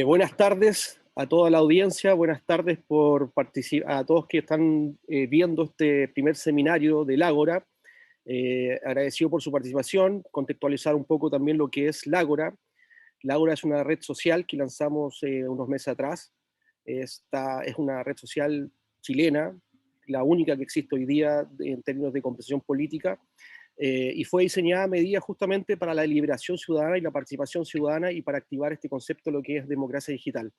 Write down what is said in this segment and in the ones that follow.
Buenas tardes a toda la audiencia, buenas tardes a todos que están viendo este primer seminario del Ágora. Agradecido por su participación, contextualizar un poco también lo que es L'Ágora. L'Ágora es una red social que lanzamos unos meses atrás. Esta es una red social chilena, la única que existe hoy día en términos de comprensión política, y fue diseñada a medida justamente para la deliberación ciudadana y la participación ciudadana y para activar este concepto de lo que es democracia digital.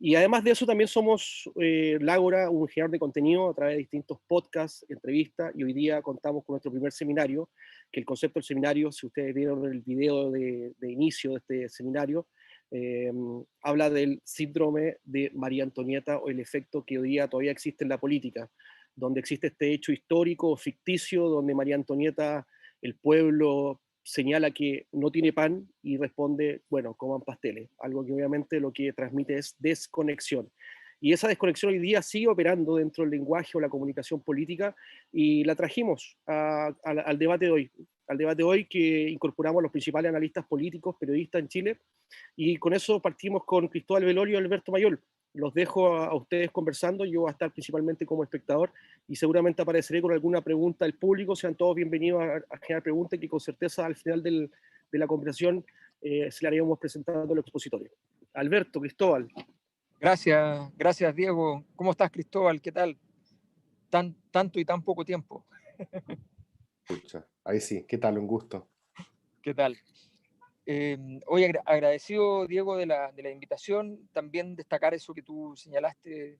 Y además de eso también somos L'Ágora, un generador de contenido a través de distintos podcasts, entrevistas, y hoy día contamos con nuestro primer seminario, que el concepto del seminario, si ustedes vieron el video de inicio de este seminario, habla del síndrome de María Antonieta o el efecto que hoy día todavía existe en la política, donde existe este hecho histórico o ficticio, donde María Antonieta, el pueblo señala que no tiene pan y responde, bueno, coman pasteles, algo que obviamente lo que transmite es desconexión. Y esa desconexión hoy día sigue operando dentro del lenguaje o la comunicación política y la trajimos al debate de hoy. Al debate de hoy que incorporamos a los principales analistas políticos, periodistas en Chile, y con eso partimos con Cristóbal Velorio y Alberto Mayol. Los dejo a ustedes conversando, yo voy a estar principalmente como espectador y seguramente apareceré con alguna pregunta del público. Sean todos bienvenidos a generar preguntas que con certeza al final de la conversación se le haremos presentando a los expositores. Alberto, Cristóbal. Gracias Diego. ¿Cómo estás, Cristóbal? ¿Qué tal? Tanto y tan poco tiempo. Pucha, ahí sí, ¿qué tal? Un gusto. ¿Qué tal? Hoy agradecido, Diego, de la invitación. También destacar eso que tú señalaste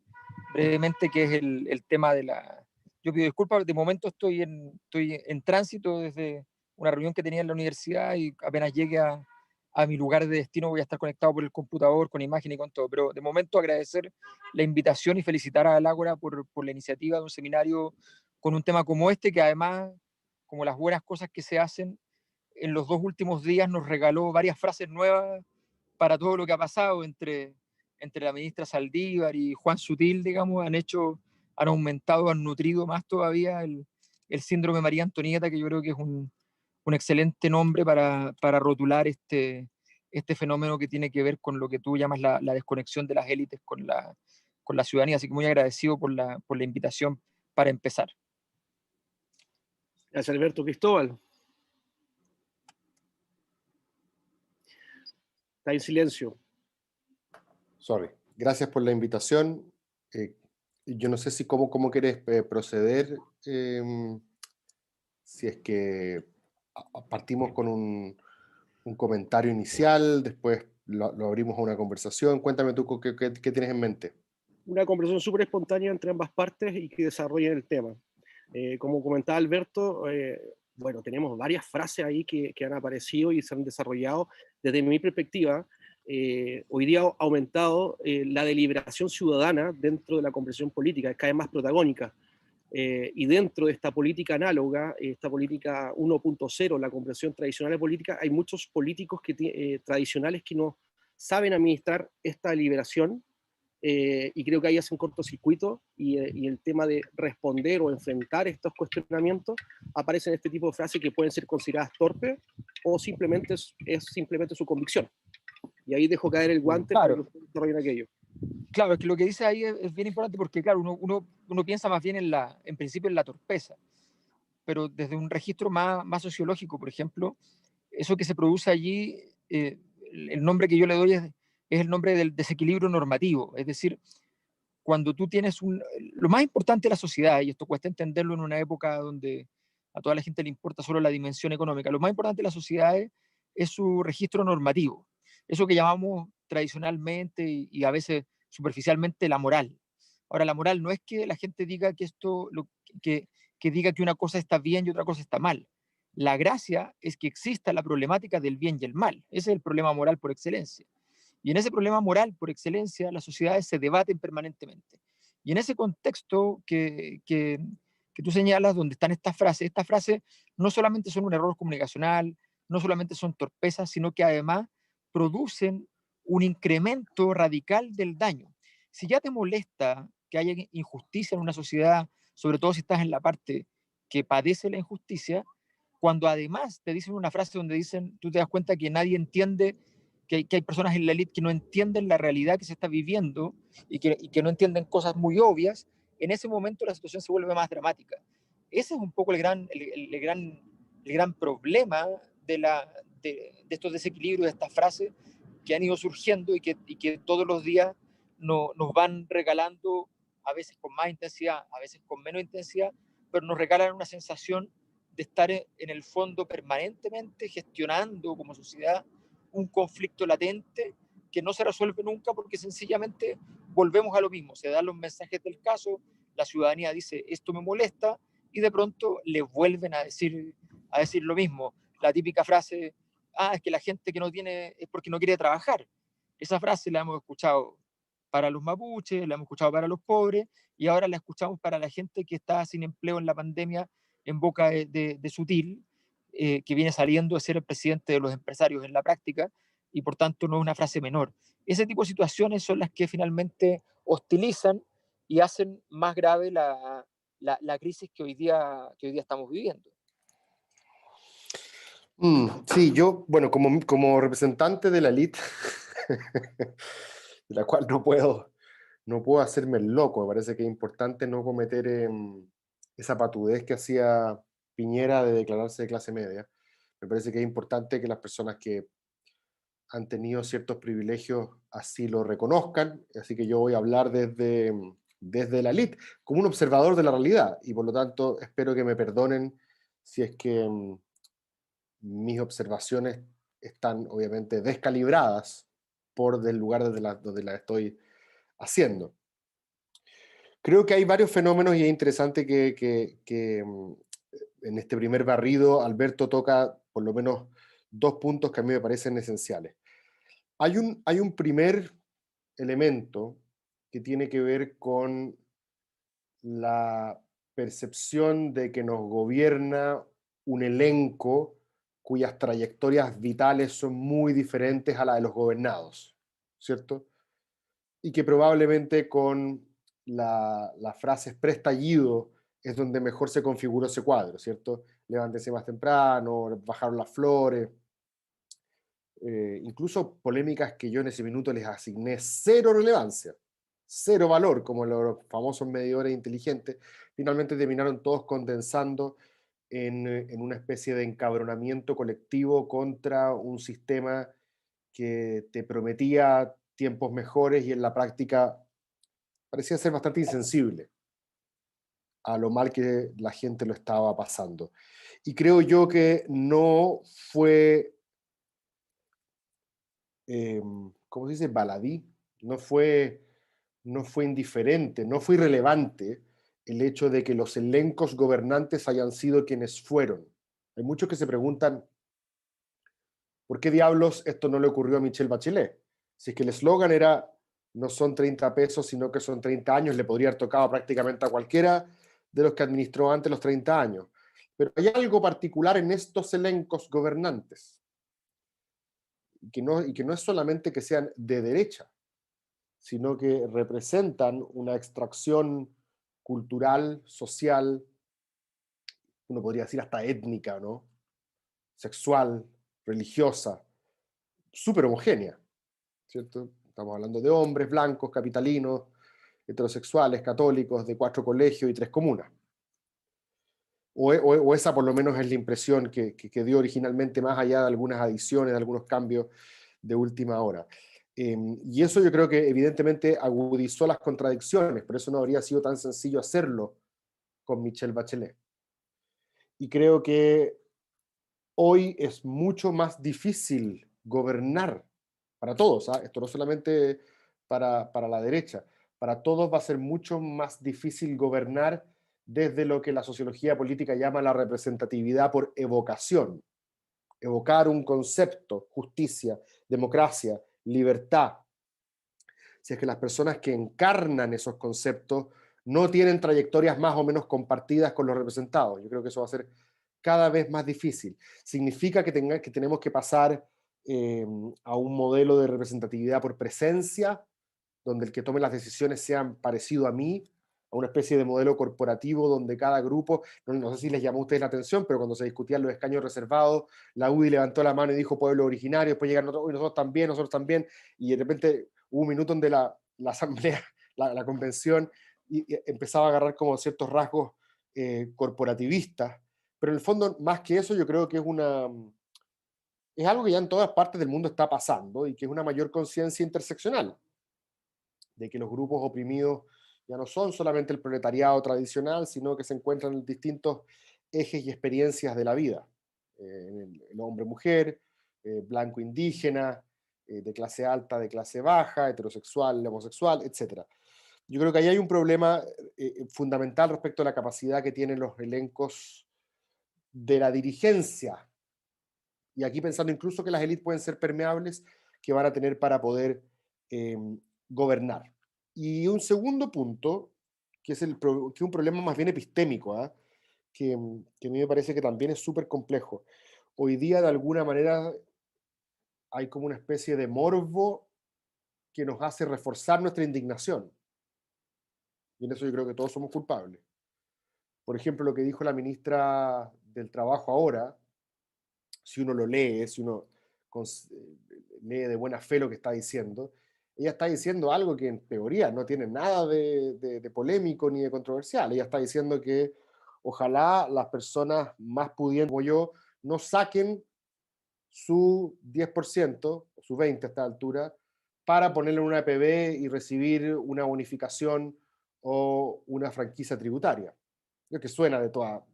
brevemente, que es el tema de la... Yo pido disculpas, de momento estoy en tránsito desde una reunión que tenía en la universidad y apenas llegue a mi lugar de destino voy a estar conectado por el computador, con imagen y con todo. Pero de momento agradecer la invitación y felicitar a L'Ágora por la iniciativa de un seminario con un tema como este, que además, como las buenas cosas que se hacen, en los 2 últimos días nos regaló varias frases nuevas para todo lo que ha pasado entre la ministra Saldívar y Juan Sutil, digamos, han aumentado, han nutrido más todavía el síndrome María Antonieta, que yo creo que es un excelente nombre para rotular este fenómeno que tiene que ver con lo que tú llamas la desconexión de las élites con la ciudadanía. Así que muy agradecido por la invitación para empezar. Gracias, Alberto. Cristóbal. Está en silencio. Sorry. Gracias por la invitación. Yo no sé si cómo quieres proceder. Si es que partimos con un comentario inicial, después lo abrimos a una conversación. Cuéntame tú qué tienes en mente. Una conversación súper espontánea entre ambas partes y que desarrollen el tema. Como comentaba Alberto, bueno, tenemos varias frases ahí que han aparecido y se han desarrollado. Desde mi perspectiva, hoy día ha aumentado la deliberación ciudadana dentro de la comprensión política, es cada vez más protagónica. Y dentro de esta política análoga, esta política 1.0, la comprensión tradicional de política, hay muchos políticos tradicionales que no saben administrar esta deliberación, y creo que ahí hace un cortocircuito y el tema de responder o enfrentar estos cuestionamientos aparece en este tipo de frases que pueden ser consideradas torpes o simplemente es simplemente su convicción. Y ahí dejo caer el guante para que ustedes desarrollen aquello. Claro, es que lo que dice ahí es bien importante porque, claro, uno piensa más bien en principio en la torpeza, pero desde un registro más sociológico, por ejemplo, eso que se produce allí, el nombre que yo le doy es el nombre del desequilibrio normativo. Es decir, cuando tú tienes lo más importante de la sociedad, y esto cuesta entenderlo en una época donde a toda la gente le importa solo la dimensión económica, lo más importante de las sociedades es su registro normativo, eso que llamamos tradicionalmente y a veces superficialmente la moral. Ahora, la moral no es que la gente diga que diga que una cosa está bien y otra cosa está mal. La gracia es que exista la problemática del bien y el mal. Ese es el problema moral por excelencia. Y en ese problema moral por excelencia, las sociedades se debaten permanentemente. Y en ese contexto que tú señalas, donde están estas frases no solamente son un error comunicacional, no solamente son torpezas, sino que además producen un incremento radical del daño. Si ya te molesta que haya injusticia en una sociedad, sobre todo si estás en la parte que padece la injusticia, cuando además te dicen una frase donde dicen, tú te das cuenta que nadie entiende que hay personas en la élite que no entienden la realidad que se está viviendo y que no entienden cosas muy obvias, en ese momento la situación se vuelve más dramática. Ese es un poco el gran problema de estos desequilibrios, de estas frases que han ido surgiendo y que todos los días nos van regalando, a veces con más intensidad, a veces con menos intensidad, pero nos regalan una sensación de estar en el fondo permanentemente gestionando como sociedad un conflicto latente que no se resuelve nunca porque sencillamente volvemos a lo mismo, se dan los mensajes del caso, la ciudadanía dice esto me molesta y de pronto le vuelven a decir lo mismo, la típica frase, es que la gente que no tiene es porque no quiere trabajar. Esa frase la hemos escuchado para los mapuches, la hemos escuchado para los pobres y ahora la escuchamos para la gente que está sin empleo en la pandemia en boca de Sutil, que viene saliendo de ser el presidente de los empresarios en la práctica y por tanto no es una frase menor. Ese tipo de situaciones son las que finalmente hostilizan y hacen más grave la crisis que hoy día estamos viviendo. Sí, yo, bueno, como representante de la élite, de la cual no puedo hacerme el loco, me parece que es importante no cometer esa patudez que hacía Piñera de declararse de clase media. Me parece que es importante que las personas que han tenido ciertos privilegios así lo reconozcan, así que yo voy a hablar desde la élite, como un observador de la realidad, y por lo tanto espero que me perdonen si es que mis observaciones están obviamente descalibradas por el lugar donde la estoy haciendo. Creo que hay varios fenómenos y es interesante que en este primer barrido Alberto toca por lo menos dos puntos que a mí me parecen esenciales. Hay un primer elemento que tiene que ver con la percepción de que nos gobierna un elenco cuyas trayectorias vitales son muy diferentes a la de los gobernados, ¿cierto? Y que probablemente con la frase preestallido es donde mejor se configuró ese cuadro, ¿cierto? Levántese más temprano, bajaron las flores, incluso polémicas que yo en ese minuto les asigné cero relevancia, cero valor, como los famosos medidores inteligentes, finalmente terminaron todos condensando en una especie de encabronamiento colectivo contra un sistema que te prometía tiempos mejores y en la práctica parecía ser bastante insensible a lo mal que la gente lo estaba pasando. Y creo yo que no fue, ¿cómo se dice? Baladí, no fue indiferente, no fue irrelevante el hecho de que los elencos gobernantes hayan sido quienes fueron. Hay muchos que se preguntan, ¿por qué diablos esto no le ocurrió a Michelle Bachelet? Si es que el eslogan era, no son 30 pesos, sino que son 30 años, le podría haber tocado prácticamente a cualquiera de los que administró antes los 30 años. Pero hay algo particular en estos elencos gobernantes, y que no es solamente que sean de derecha, sino que representan una extracción cultural, social, uno podría decir hasta étnica, ¿no? Sexual, religiosa, súper homogénea, ¿cierto? Estamos hablando de hombres blancos, capitalinos, heterosexuales, católicos, de 4 colegios y 3 comunas. O esa por lo menos es la impresión que dio originalmente, más allá de algunas adiciones, de algunos cambios de última hora. Y eso yo creo que evidentemente agudizó las contradicciones, por eso no habría sido tan sencillo hacerlo con Michelle Bachelet. Y creo que hoy es mucho más difícil gobernar para todos, ¿eh? Esto no solamente para la derecha, para todos va a ser mucho más difícil gobernar desde lo que la sociología política llama la representatividad por evocación. Evocar un concepto, justicia, democracia, libertad. Si es que las personas que encarnan esos conceptos no tienen trayectorias más o menos compartidas con los representados. Yo creo que eso va a ser cada vez más difícil. Significa que tenemos que pasar a un modelo de representatividad por presencia, donde el que tome las decisiones sean parecido a mí, a una especie de modelo corporativo donde cada grupo, no sé si les llamó a ustedes la atención, pero cuando se discutían los escaños reservados, la UDI levantó la mano y dijo pueblo originario, después llegaron otros, nosotros también, y de repente hubo un minuto donde la asamblea, la convención, y empezaba a agarrar como ciertos rasgos corporativistas, pero en el fondo, más que eso, yo creo que es algo que ya en todas partes del mundo está pasando y que es una mayor conciencia interseccional, de que los grupos oprimidos ya no son solamente el proletariado tradicional, sino que se encuentran en distintos ejes y experiencias de la vida. El hombre-mujer, blanco indígena, de clase alta, de clase baja, heterosexual, homosexual, etc. Yo creo que ahí hay un problema fundamental respecto a la capacidad que tienen los elencos de la dirigencia. Y aquí pensando incluso que las élites pueden ser permeables, que van a tener para poder eh, gobernar. Y un segundo punto, que es un problema más bien epistémico, ¿ah? Que a mí me parece que también es súper complejo. Hoy día, de alguna manera, hay como una especie de morbo que nos hace reforzar nuestra indignación. Y en eso yo creo que todos somos culpables. Por ejemplo, lo que dijo la ministra del Trabajo ahora, si uno lo lee, si uno lee de buena fe lo que está diciendo, ella está diciendo algo que en teoría no tiene nada de polémico ni de controversial. Ella está diciendo que ojalá las personas más pudientes como yo no saquen su 10%, su 20% a esta altura, para ponerle en una EPB y recibir una bonificación o una franquicia tributaria. Creo que suena de toda... O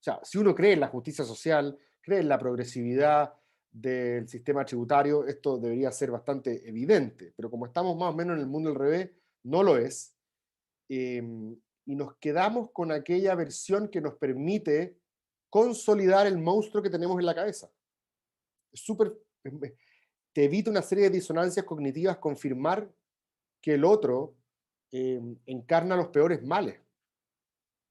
sea, si uno cree en la justicia social, cree en la progresividad del sistema tributario, esto debería ser bastante evidente, pero como estamos más o menos en el mundo al revés, no lo es, y nos quedamos con aquella versión que nos permite consolidar el monstruo que tenemos en la cabeza. Es súper... Te evita una serie de disonancias cognitivas confirmar que el otro encarna los peores males.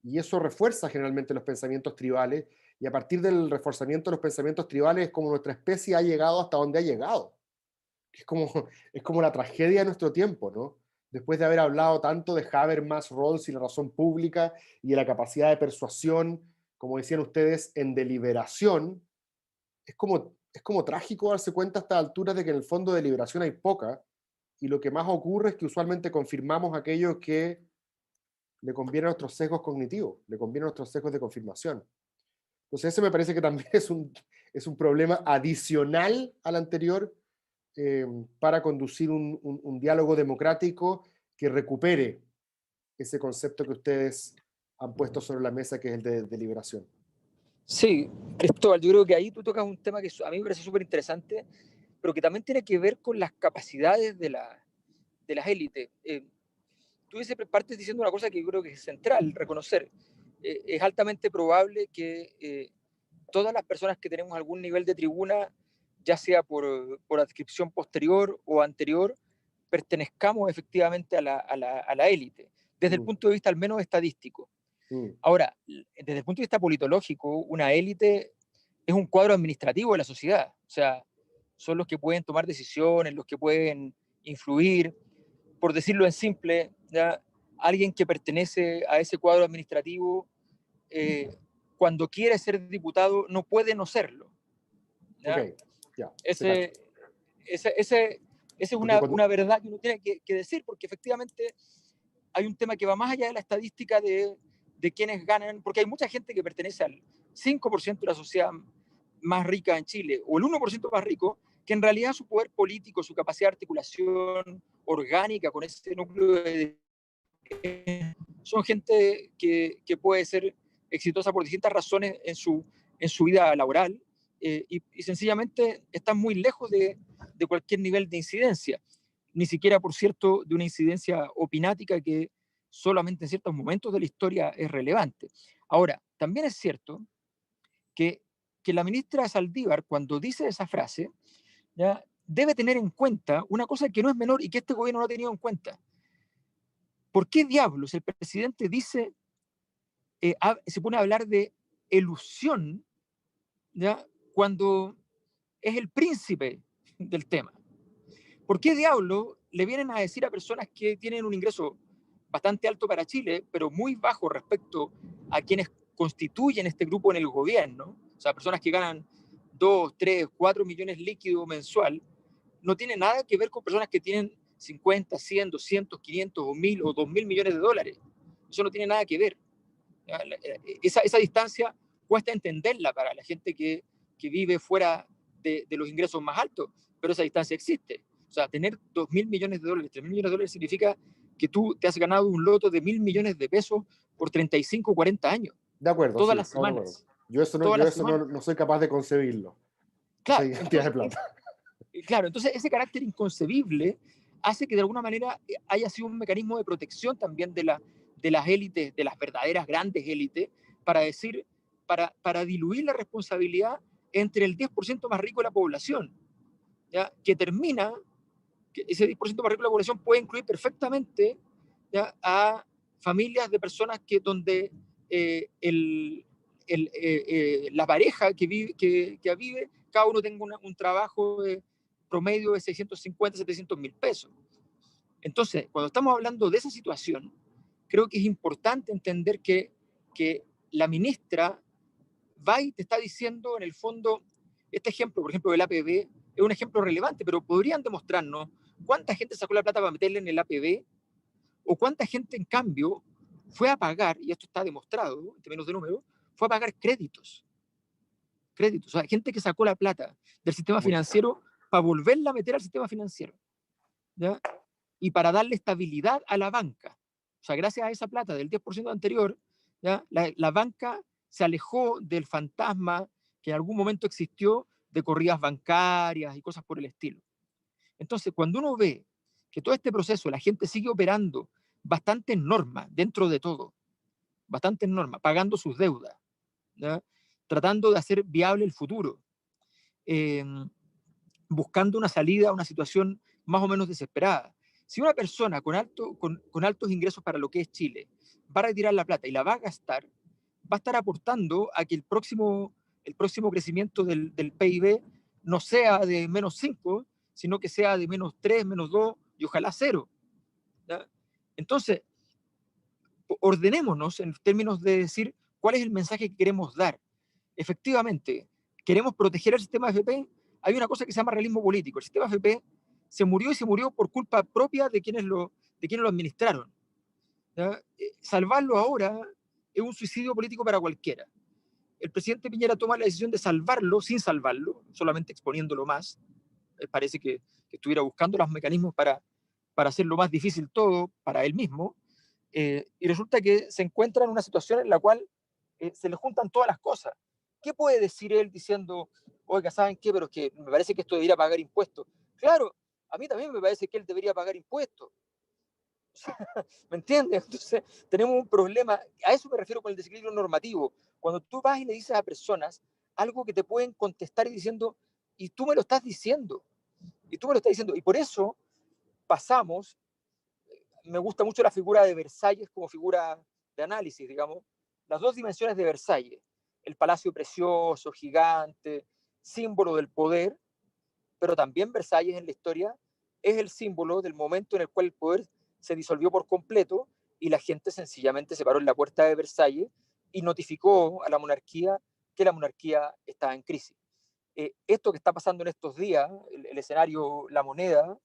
Y eso refuerza generalmente los pensamientos tribales, y a partir del reforzamiento de los pensamientos tribales es como nuestra especie ha llegado hasta donde ha llegado. Es como, es como la tragedia de nuestro tiempo, ¿no? Después de haber hablado tanto de Habermas, Rawls y la razón pública y de la capacidad de persuasión, como decían ustedes, en deliberación, es como trágico darse cuenta a estas alturas de que en el fondo de deliberación hay poca, y lo que más ocurre es que usualmente confirmamos aquello que le conviene a nuestros sesgos cognitivos, le conviene a nuestros sesgos de confirmación. Entonces ese me parece que también es un problema adicional al anterior, para conducir un diálogo democrático que recupere ese concepto que ustedes han puesto sobre la mesa, que es el de deliberación. Sí, Cristóbal, yo creo que ahí tú tocas un tema que a mí me parece súper interesante, pero que también tiene que ver con las capacidades de las élites. Tú partes diciendo una cosa que yo creo que es central, reconocer. Es altamente probable que todas las personas que tenemos algún nivel de tribuna, ya sea por adscripción posterior o anterior, pertenezcamos efectivamente a la élite, desde el punto de vista al menos estadístico. Ahora, desde el punto de vista politológico, una élite es un cuadro administrativo de la sociedad. O sea, son los que pueden tomar decisiones, los que pueden influir. Por decirlo en simple, ¿ya? Alguien que pertenece a ese cuadro administrativo, cuando quiere ser diputado, no puede no serlo. ¿Ya? Okay, ya, esa es una verdad que uno tiene que decir, porque efectivamente hay un tema que va más allá de la estadística de quienes ganan, porque hay mucha gente que pertenece al 5% de la sociedad más rica en Chile, o el 1% más rico, que en realidad su poder político, su capacidad de articulación orgánica con ese núcleo son gente que puede ser exitosa por distintas razones en su vida laboral, y sencillamente están muy lejos de cualquier nivel de incidencia, ni siquiera, por cierto, de una incidencia opinática que solamente en ciertos momentos de la historia es relevante. Ahora, también es cierto que la ministra Saldívar, cuando dice esa frase, ¿ya?, debe tener en cuenta una cosa que no es menor y que este gobierno no ha tenido en cuenta. ¿Por qué diablos el presidente dice, se pone a hablar de elusión, ¿ya?, cuando es el príncipe del tema? ¿Por qué diablos le vienen a decir a personas que tienen un ingreso bastante alto para Chile, pero muy bajo respecto a quienes constituyen este grupo en el gobierno, o sea, personas que ganan 2, 3, 4 millones líquido mensual, no tiene nada que ver con personas que tienen 50, 100, 200, 500 o 1000 o 2000 millones de dólares. Eso no tiene nada que ver. Esa distancia cuesta entenderla para la gente que vive fuera de los ingresos más altos, pero esa distancia existe. O sea, tener 2.000 millones de dólares, 3.000 millones de dólares significa que tú te has ganado un loto de 1.000 millones de pesos por 35, 40 años, De acuerdo, todas sí, las estamos de acuerdo. semanas. Yo Todas las eso semanas. no soy capaz de concebirlo, esa Claro, cantidad de plata. claro, entonces ese carácter inconcebible hace que de alguna manera haya sido un mecanismo de protección también de las élites, de las verdaderas grandes élites, para decir, para diluir la responsabilidad entre el 10% más rico de la población, ¿ya? Que termina, que ese 10% más rico de la población puede incluir perfectamente, ¿ya?, a familias de personas donde la pareja que vive, cada uno tenga un trabajo promedio de 650, 700 mil pesos. Entonces, cuando estamos hablando de esa situación, creo que es importante entender que la ministra va y te está diciendo, en el fondo, este ejemplo, por ejemplo, del APB, es un ejemplo relevante, pero podrían demostrarnos cuánta gente sacó la plata para meterle en el APB o cuánta gente, en cambio, fue a pagar, y esto está demostrado en términos de número, fue a pagar créditos. O sea, gente que sacó la plata del sistema financiero para volverla a meter al sistema financiero, ¿ya? Y para darle estabilidad a la banca. O sea, gracias a esa plata del 10% anterior, ¿ya?, la banca se alejó del fantasma que en algún momento existió de corridas bancarias y cosas por el estilo. Entonces, cuando uno ve que todo este proceso, la gente sigue operando bastante en norma, dentro de todo, bastante en norma, pagando sus deudas, ¿ya?, tratando de hacer viable el futuro, eh, buscando una salida a una situación más o menos desesperada. Si una persona con altos ingresos para lo que es Chile va a retirar la plata y la va a estar aportando a que el próximo crecimiento del PIB no sea de -5, sino que sea de -3, -2 y ojalá 0. ¿Ya? Entonces, ordenémonos en términos de decir cuál es el mensaje que queremos dar. Efectivamente, queremos proteger el sistema AFP. Hay una cosa que se llama realismo político. El sistema AFP se murió y se murió por culpa propia de quienes lo administraron. ¿Ya? Salvarlo ahora es un suicidio político para cualquiera. El presidente Piñera toma la decisión de salvarlo sin salvarlo, solamente exponiéndolo más. Parece que estuviera buscando los mecanismos para hacerlo más difícil todo para él mismo. Y resulta que se encuentra en una situación en la cual se le juntan todas las cosas. ¿Qué puede decir él diciendo, oiga, ¿saben qué? Pero es que me parece que esto debería pagar impuestos? Claro, a mí también me parece que él debería pagar impuestos. ¿Me entiendes? Entonces, tenemos un problema. A eso me refiero con el desequilibrio normativo. Cuando tú vas y le dices a personas algo que te pueden contestar y diciendo, y tú me lo estás diciendo, y tú me lo estás diciendo, y por eso pasamos, me gusta mucho la figura de Versalles como figura de análisis, digamos, las dos dimensiones de Versalles, el palacio precioso, gigante, símbolo del poder, pero también Versalles en la historia es el símbolo del momento en el cual el poder se disolvió por completo y la gente sencillamente se paró en la puerta de Versalles y notificó a la monarquía que la monarquía estaba en crisis. Esto que está pasando en estos días, el escenario La Moneda,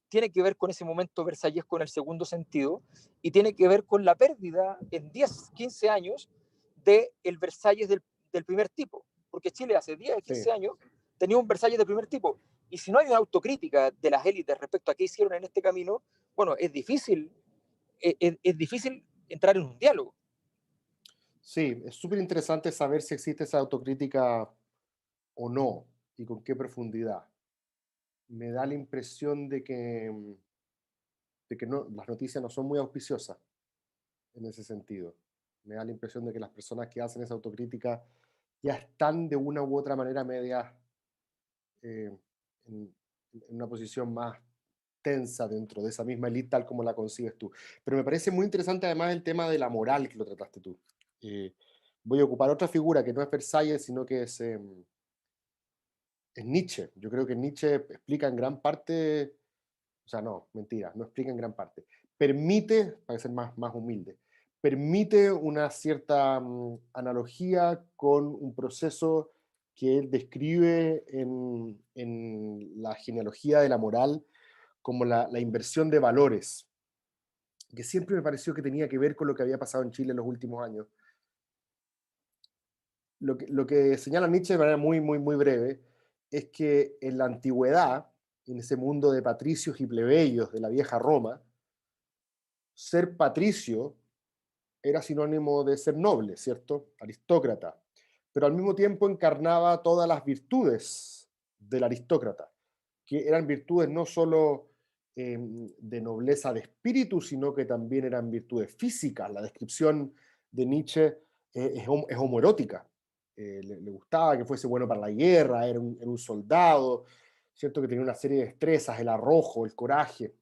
tiene que ver con ese momento versallesco en el segundo sentido y tiene que ver con la pérdida en 10, 15 años del Versalles del primer tipo, porque Chile hace 10, 15 Sí. años tenía un Versalles del primer tipo. Y si no hay una autocrítica de las élites respecto a qué hicieron en este camino, bueno, es difícil entrar en un diálogo. Sí, es súper interesante saber si existe esa autocrítica o no y con qué profundidad. Me da la impresión de que no, las noticias no son muy auspiciosas en ese sentido. Me da la impresión de que las personas que hacen esa autocrítica ya están de una u otra manera media eh, en una posición más tensa dentro de esa misma élite tal como la concibes tú. Pero me parece muy interesante además el tema de la moral que lo trataste tú. Eh, Voy a ocupar otra figura que no es Versalles, sino que es Nietzsche. Yo creo que Nietzsche explica en gran parte, o sea, no, mentira, no explica en gran parte, permite, para ser más humilde, permite una cierta analogía con un proceso que él describe en la genealogía de la moral como la inversión de valores, que siempre me pareció que tenía que ver con lo que había pasado en Chile en los últimos años. Lo que señala Nietzsche de manera muy breve es que en la antigüedad, en ese mundo de patricios y plebeyos de la vieja Roma, ser patricio era sinónimo de ser noble, ¿cierto? Aristócrata. Pero al mismo tiempo encarnaba todas las virtudes del aristócrata, que eran virtudes no solo de nobleza de espíritu, sino que también eran virtudes físicas. La descripción de Nietzsche es homoerótica. Le gustaba que fuese bueno para la guerra, era un soldado, ¿cierto? Que tenía una serie de destrezas, el arrojo, el coraje.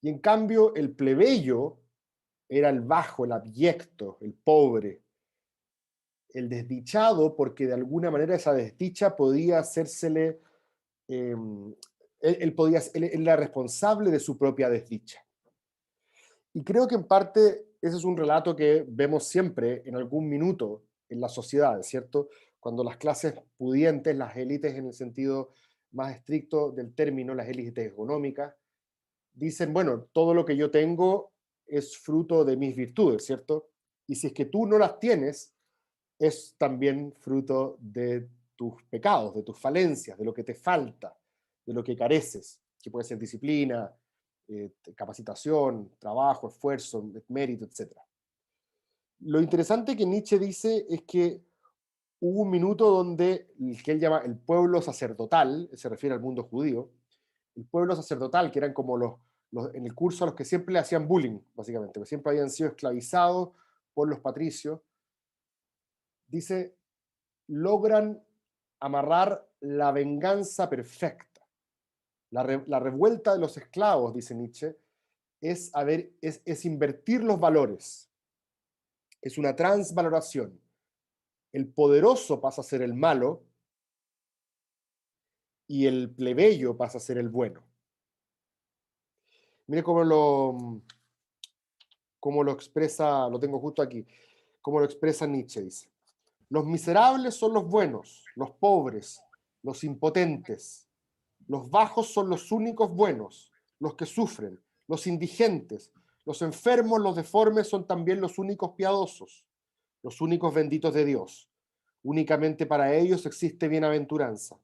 Y en cambio, el plebeyo era el bajo, el abyecto, el pobre, el desdichado, porque de alguna manera esa desdicha podía hacérsele, él era responsable de su propia desdicha. Y creo que en parte ese es un relato que vemos siempre en algún minuto en la sociedad, ¿cierto? Cuando las clases pudientes, las élites en el sentido más estricto del término, las élites económicas, dicen, bueno, todo lo que yo tengo es fruto de mis virtudes, ¿cierto? Y si es que tú no las tienes, es también fruto de tus pecados, de tus falencias, de lo que te falta, de lo que careces, que puede ser disciplina, capacitación, trabajo, esfuerzo, mérito, etc. Lo interesante que Nietzsche dice es que hubo un minuto donde el que él llama el pueblo sacerdotal, se refiere al mundo judío, el pueblo sacerdotal, que eran como en el curso a los que siempre le hacían bullying, básicamente, que siempre habían sido esclavizados por los patricios, dice, logran amarrar la venganza perfecta. La revuelta de los esclavos, dice Nietzsche, es invertir los valores. Es una transvaloración. El poderoso pasa a ser el malo y el plebeyo pasa a ser el bueno. Mire cómo lo expresa, lo tengo justo aquí, cómo lo expresa Nietzsche, dice. Los miserables son los buenos, los pobres, los impotentes. Los bajos son los únicos buenos, los que sufren, los indigentes, los enfermos, los deformes son también los únicos piadosos, los únicos benditos de Dios. Únicamente para ellos existe bienaventuranza.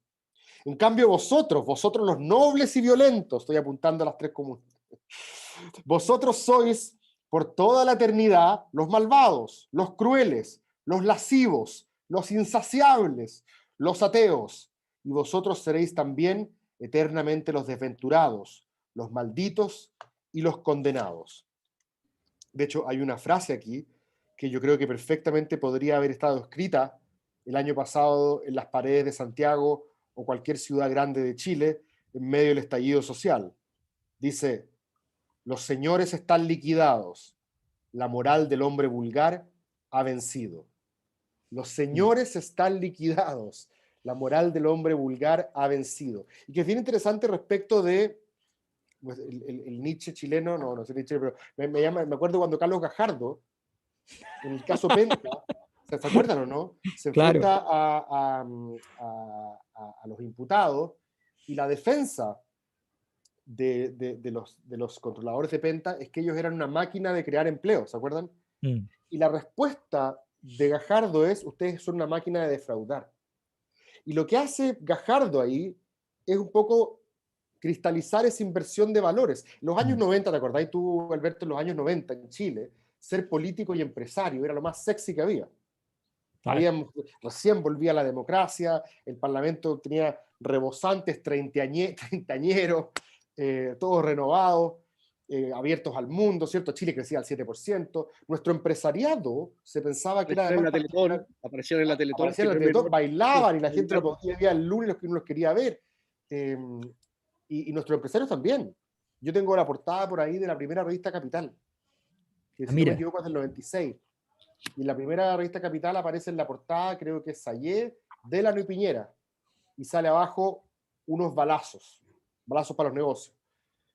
En cambio vosotros los nobles y violentos, estoy apuntando a las tres comunes, vosotros sois por toda la eternidad los malvados, los crueles, los lascivos, los insaciables, los ateos, y vosotros seréis también eternamente los desventurados, los malditos y los condenados. De hecho, hay una frase aquí que yo creo que perfectamente podría haber estado escrita el año pasado en las paredes de Santiago o cualquier ciudad grande de Chile en medio del estallido social. Dice, los señores están liquidados, la moral del hombre vulgar ha vencido. Los señores están liquidados, la moral del hombre vulgar ha vencido. Y que es bien interesante respecto de pues, el Nietzsche chileno, no sé Nietzsche, pero me acuerdo cuando Carlos Gajardo, en el caso Penta, ¿se acuerdan o no? Se enfrenta Claro. a los imputados y la defensa de los controladores de Penta es que ellos eran una máquina de crear empleo, ¿se acuerdan? Y la respuesta de Gajardo es, ustedes son una máquina de defraudar. Y lo que hace Gajardo ahí es un poco cristalizar esa inversión de valores. En los años 90, ¿te acordáis tú, Alberto, en los años 90 en Chile, ser político y empresario era lo más sexy que había? Recién volvía la democracia, el Parlamento tenía rebosantes treintañeros, todos renovados, abiertos al mundo, ¿cierto? Chile crecía al 7%. Nuestro empresariado se pensaba que era Aparecieron en además la Teletón, aparecieron en la Teletón. aparecían en la Teletón, bailaban y la gente lo podía ver el lunes que uno los quería ver. Y nuestros empresarios también. Yo tengo la portada por ahí de la primera revista Capital, que si no me equivoco es del 96. Y en la primera revista Capital aparece en la portada, creo que es Sayé, Delano y Piñera. Y sale abajo unos balazos para los negocios.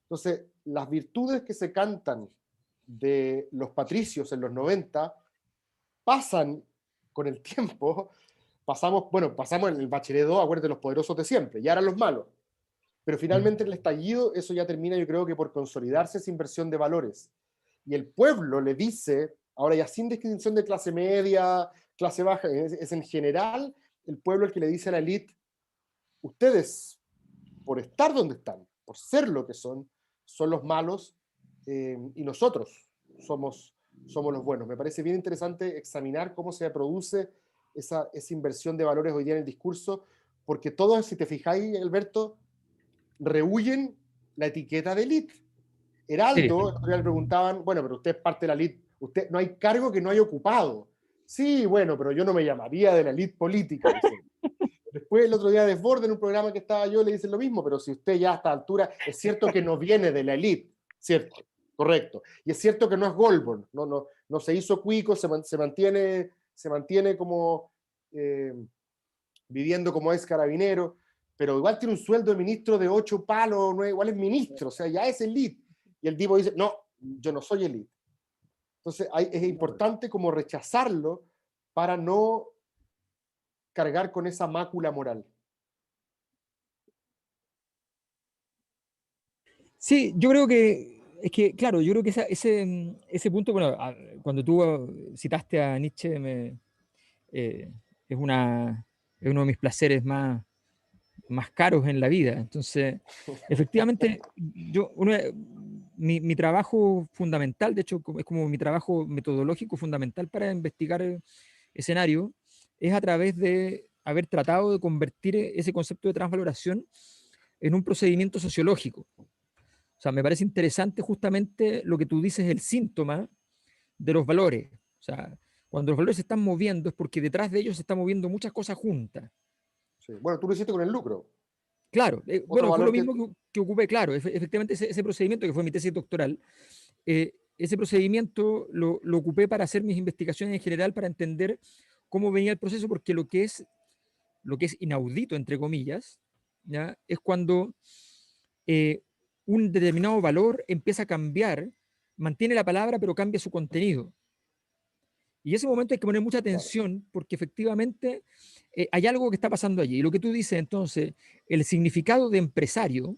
Entonces, las virtudes que se cantan de los patricios en los 90 pasan con el tiempo, pasamos en el Bachelet 2, acuérdense, los poderosos de siempre, ya eran los malos. Pero finalmente en el estallido eso ya termina, yo creo que por consolidarse esa inversión de valores. Y el pueblo le dice, ahora ya sin distinción de clase media, clase baja, es en general el pueblo el que le dice a la élite, ustedes, por estar donde están, por ser lo que son los malos, y nosotros somos los buenos. Me parece bien interesante examinar cómo se produce esa inversión de valores hoy día en el discurso, porque todos, si te fijáis, Alberto, rehuyen la etiqueta de élite. Heraldo, Sí. le preguntaban, bueno, pero usted es parte de la élite, usted no hay cargo que no haya ocupado. Sí, bueno, pero yo no me llamaría de la élite política, dice. Después, el otro día, Desborde, en un programa que estaba yo, le dicen lo mismo, pero si usted ya a esta altura, es cierto que no viene de la élite, cierto, correcto. Y es cierto que no es Goldborn, no se hizo cuico, se mantiene como viviendo como ex carabinero, pero igual tiene un sueldo de ministro de 8 palos, 9, igual es ministro, o sea, ya es élite. Y el tipo dice, no, yo no soy élite. Entonces es importante como rechazarlo para no cargar con esa mácula moral. Sí, yo creo que, es que, claro, yo creo que ese punto, bueno, cuando tú citaste a Nietzsche, eh, es, es uno de mis placeres más caros en la vida. Entonces, efectivamente, mi trabajo fundamental, de hecho, es como mi trabajo metodológico fundamental para investigar escenario, es a través de haber tratado de convertir ese concepto de transvaloración en un procedimiento sociológico. O sea, me parece interesante justamente lo que tú dices, el síntoma de los valores. O sea, cuando los valores se están moviendo es porque detrás de ellos se están moviendo muchas cosas juntas. Sí. Bueno, tú lo hiciste con el lucro. Claro, Otro bueno, fue valor lo mismo que ocupé, claro, efectivamente ese procedimiento que fue mi tesis doctoral, ese procedimiento lo ocupé para hacer mis investigaciones en general, para entender cómo venía el proceso, porque lo que es inaudito, entre comillas, ¿ya? Es cuando eh, un determinado valor empieza a cambiar, mantiene la palabra, pero cambia su contenido. Y ese momento hay que poner mucha atención porque efectivamente hay algo que está pasando allí. Y lo que tú dices entonces, el significado de empresario,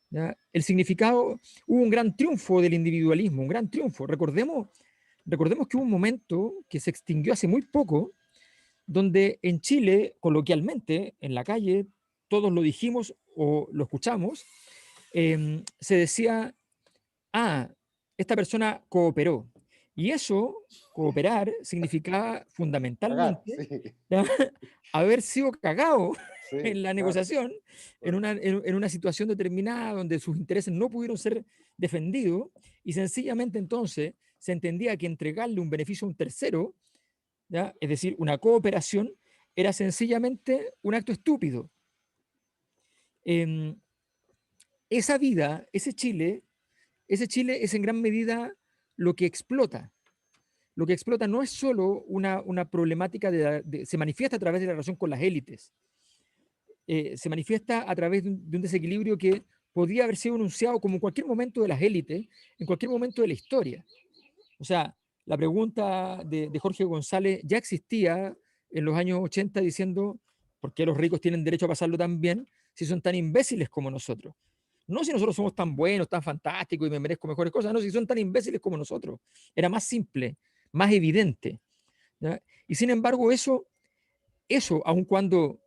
¿ya? El significado, hubo un gran triunfo del individualismo, un gran triunfo. Recordemos que hubo un momento que se extinguió hace muy poco, donde en Chile, coloquialmente, en la calle, todos lo dijimos o lo escuchamos, se decía, ah, esta persona cooperó. Y eso, cooperar, significaba cagar, fundamentalmente, sí. ¿ya?, haber sido cagado Sí, en la claro, negociación, claro. en una situación determinada donde sus intereses no pudieron ser defendidos, y sencillamente entonces se entendía que entregarle un beneficio a un tercero, ¿ya?, es decir, una cooperación, era sencillamente un acto estúpido. Eh, esa vida, ese Chile es en gran medida lo que explota. Lo que explota no es solo una problemática se manifiesta a través de la relación con las élites, se manifiesta a través de un desequilibrio que podía haber sido enunciado como en cualquier momento de las élites, en cualquier momento de la historia. O sea, la pregunta de Jorge González ya existía en los años 80 diciendo, ¿por qué los ricos tienen derecho a pasarlo tan bien si son tan imbéciles como nosotros? No si nosotros somos tan buenos, tan fantásticos y me merezco mejores cosas, no, si son tan imbéciles como nosotros. Era más simple, más evidente, ¿ya? Y sin embargo, aun cuando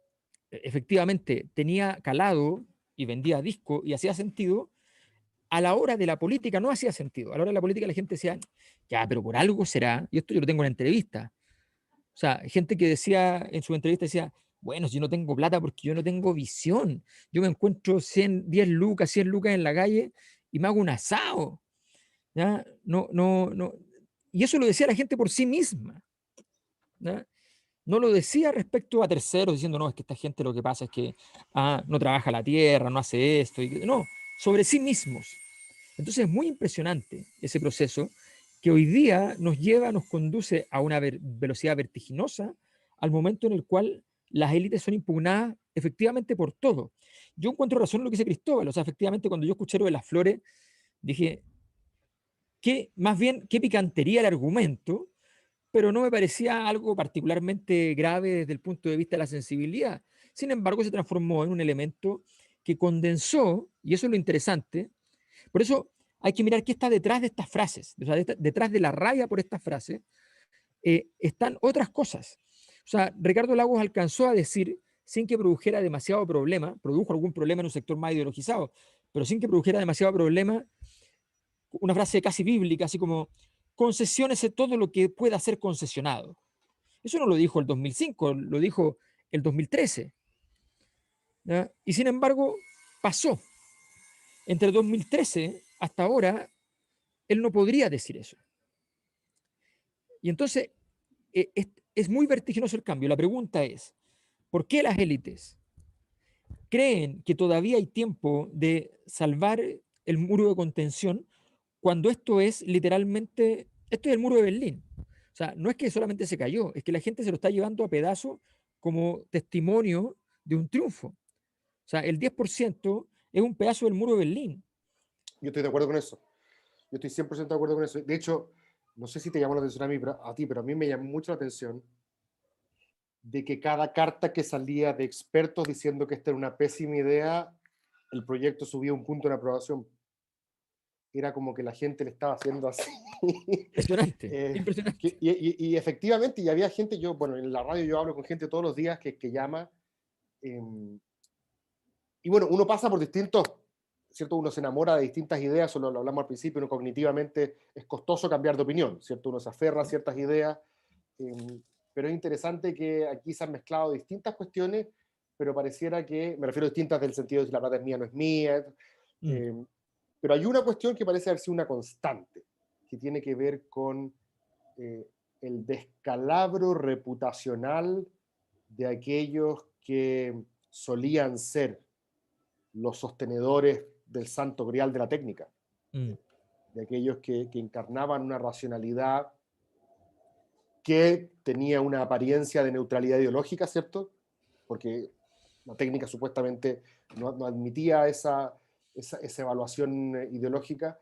efectivamente tenía calado y vendía disco y hacía sentido, a la hora de la política no hacía sentido. A la hora de la política la gente decía, ya, pero por algo será, y esto yo lo tengo en la entrevista. O sea, gente que decía en su entrevista, decía, bueno, si yo no tengo plata porque yo no tengo visión. Yo me encuentro 10 lucas, 100 lucas en la calle y me hago un asado. ¿Ya? No, no, no. Y eso lo decía la gente por sí misma. ¿Ya? No lo decía respecto a terceros, diciendo, no, es que esta gente lo que pasa es que no trabaja la tierra, no hace esto. No, sobre sí mismos. Entonces es muy impresionante ese proceso que hoy día nos conduce a una velocidad vertiginosa al momento en el cual las élites son impugnadas efectivamente por todo. yo encuentro razón en lo que dice Cristóbal. O sea, efectivamente, cuando yo escuché lo de las flores, dije, más bien, qué picantería el argumento, pero no me parecía algo particularmente grave desde el punto de vista de la sensibilidad. Sin embargo, se transformó en un elemento que condensó, y eso es lo interesante. Por eso hay que mirar qué está detrás de estas frases. O sea, detrás de la raya por estas frases están otras cosas. O sea, Ricardo Lagos alcanzó a decir, sin que produjera demasiado problema, produjo algún problema en un sector más ideologizado, pero sin que produjera demasiado problema, una frase casi bíblica, así como, concesiónese todo lo que pueda ser concesionado. Eso no lo dijo el 2005, lo dijo el 2013. ¿Ya? Y sin embargo, pasó. Entre el 2013 hasta ahora, él no podría decir eso. Y entonces, es muy vertiginoso el cambio. La pregunta es, ¿por qué las élites creen que todavía hay tiempo de salvar el muro de contención cuando esto es literalmente, esto es el muro de Berlín? O sea, no es que solamente se cayó, es que la gente se lo está llevando a pedazos como testimonio de un triunfo. O sea, el 10% es un pedazo del muro de Berlín. Yo estoy de acuerdo con eso. Yo estoy 100% de acuerdo con eso. De hecho, no sé si te llamó la atención a ti, pero a mí me llamó mucho la atención de que cada carta que salía de expertos diciendo que esta era una pésima idea, el proyecto subía un punto en aprobación. Era como que la gente le estaba haciendo así. Impresionante, impresionante. Y efectivamente, y había gente, bueno, en la radio yo hablo con gente todos los días que llama, y bueno, uno pasa por distintos, ¿cierto? Uno se enamora de distintas ideas, lo hablamos al principio, uno cognitivamente es costoso cambiar de opinión, ¿cierto? Uno se aferra a ciertas ideas, pero es interesante que aquí se han mezclado distintas cuestiones, pero pareciera que, me refiero a distintas del sentido de si la plata es mía o no es mía, pero hay una cuestión que parece haber sido una constante, que tiene que ver con el descalabro reputacional de aquellos que solían ser los sostenedores del santo grial de la técnica, de aquellos que encarnaban una racionalidad que tenía una apariencia de neutralidad ideológica, ¿cierto? Porque la técnica supuestamente no admitía esa evaluación ideológica,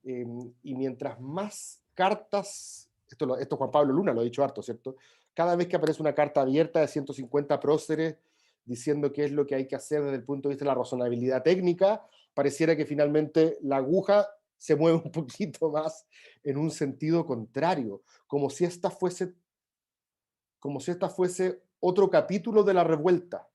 y mientras más cartas, esto Juan Pablo Luna lo ha dicho harto, ¿cierto? Cada vez que aparece una carta abierta de 150 próceres diciendo qué es lo que hay que hacer desde el punto de vista de la razonabilidad técnica, pareciera que finalmente la aguja se mueve un poquito más en un sentido contrario, como si esta fuese otro capítulo de la revuelta,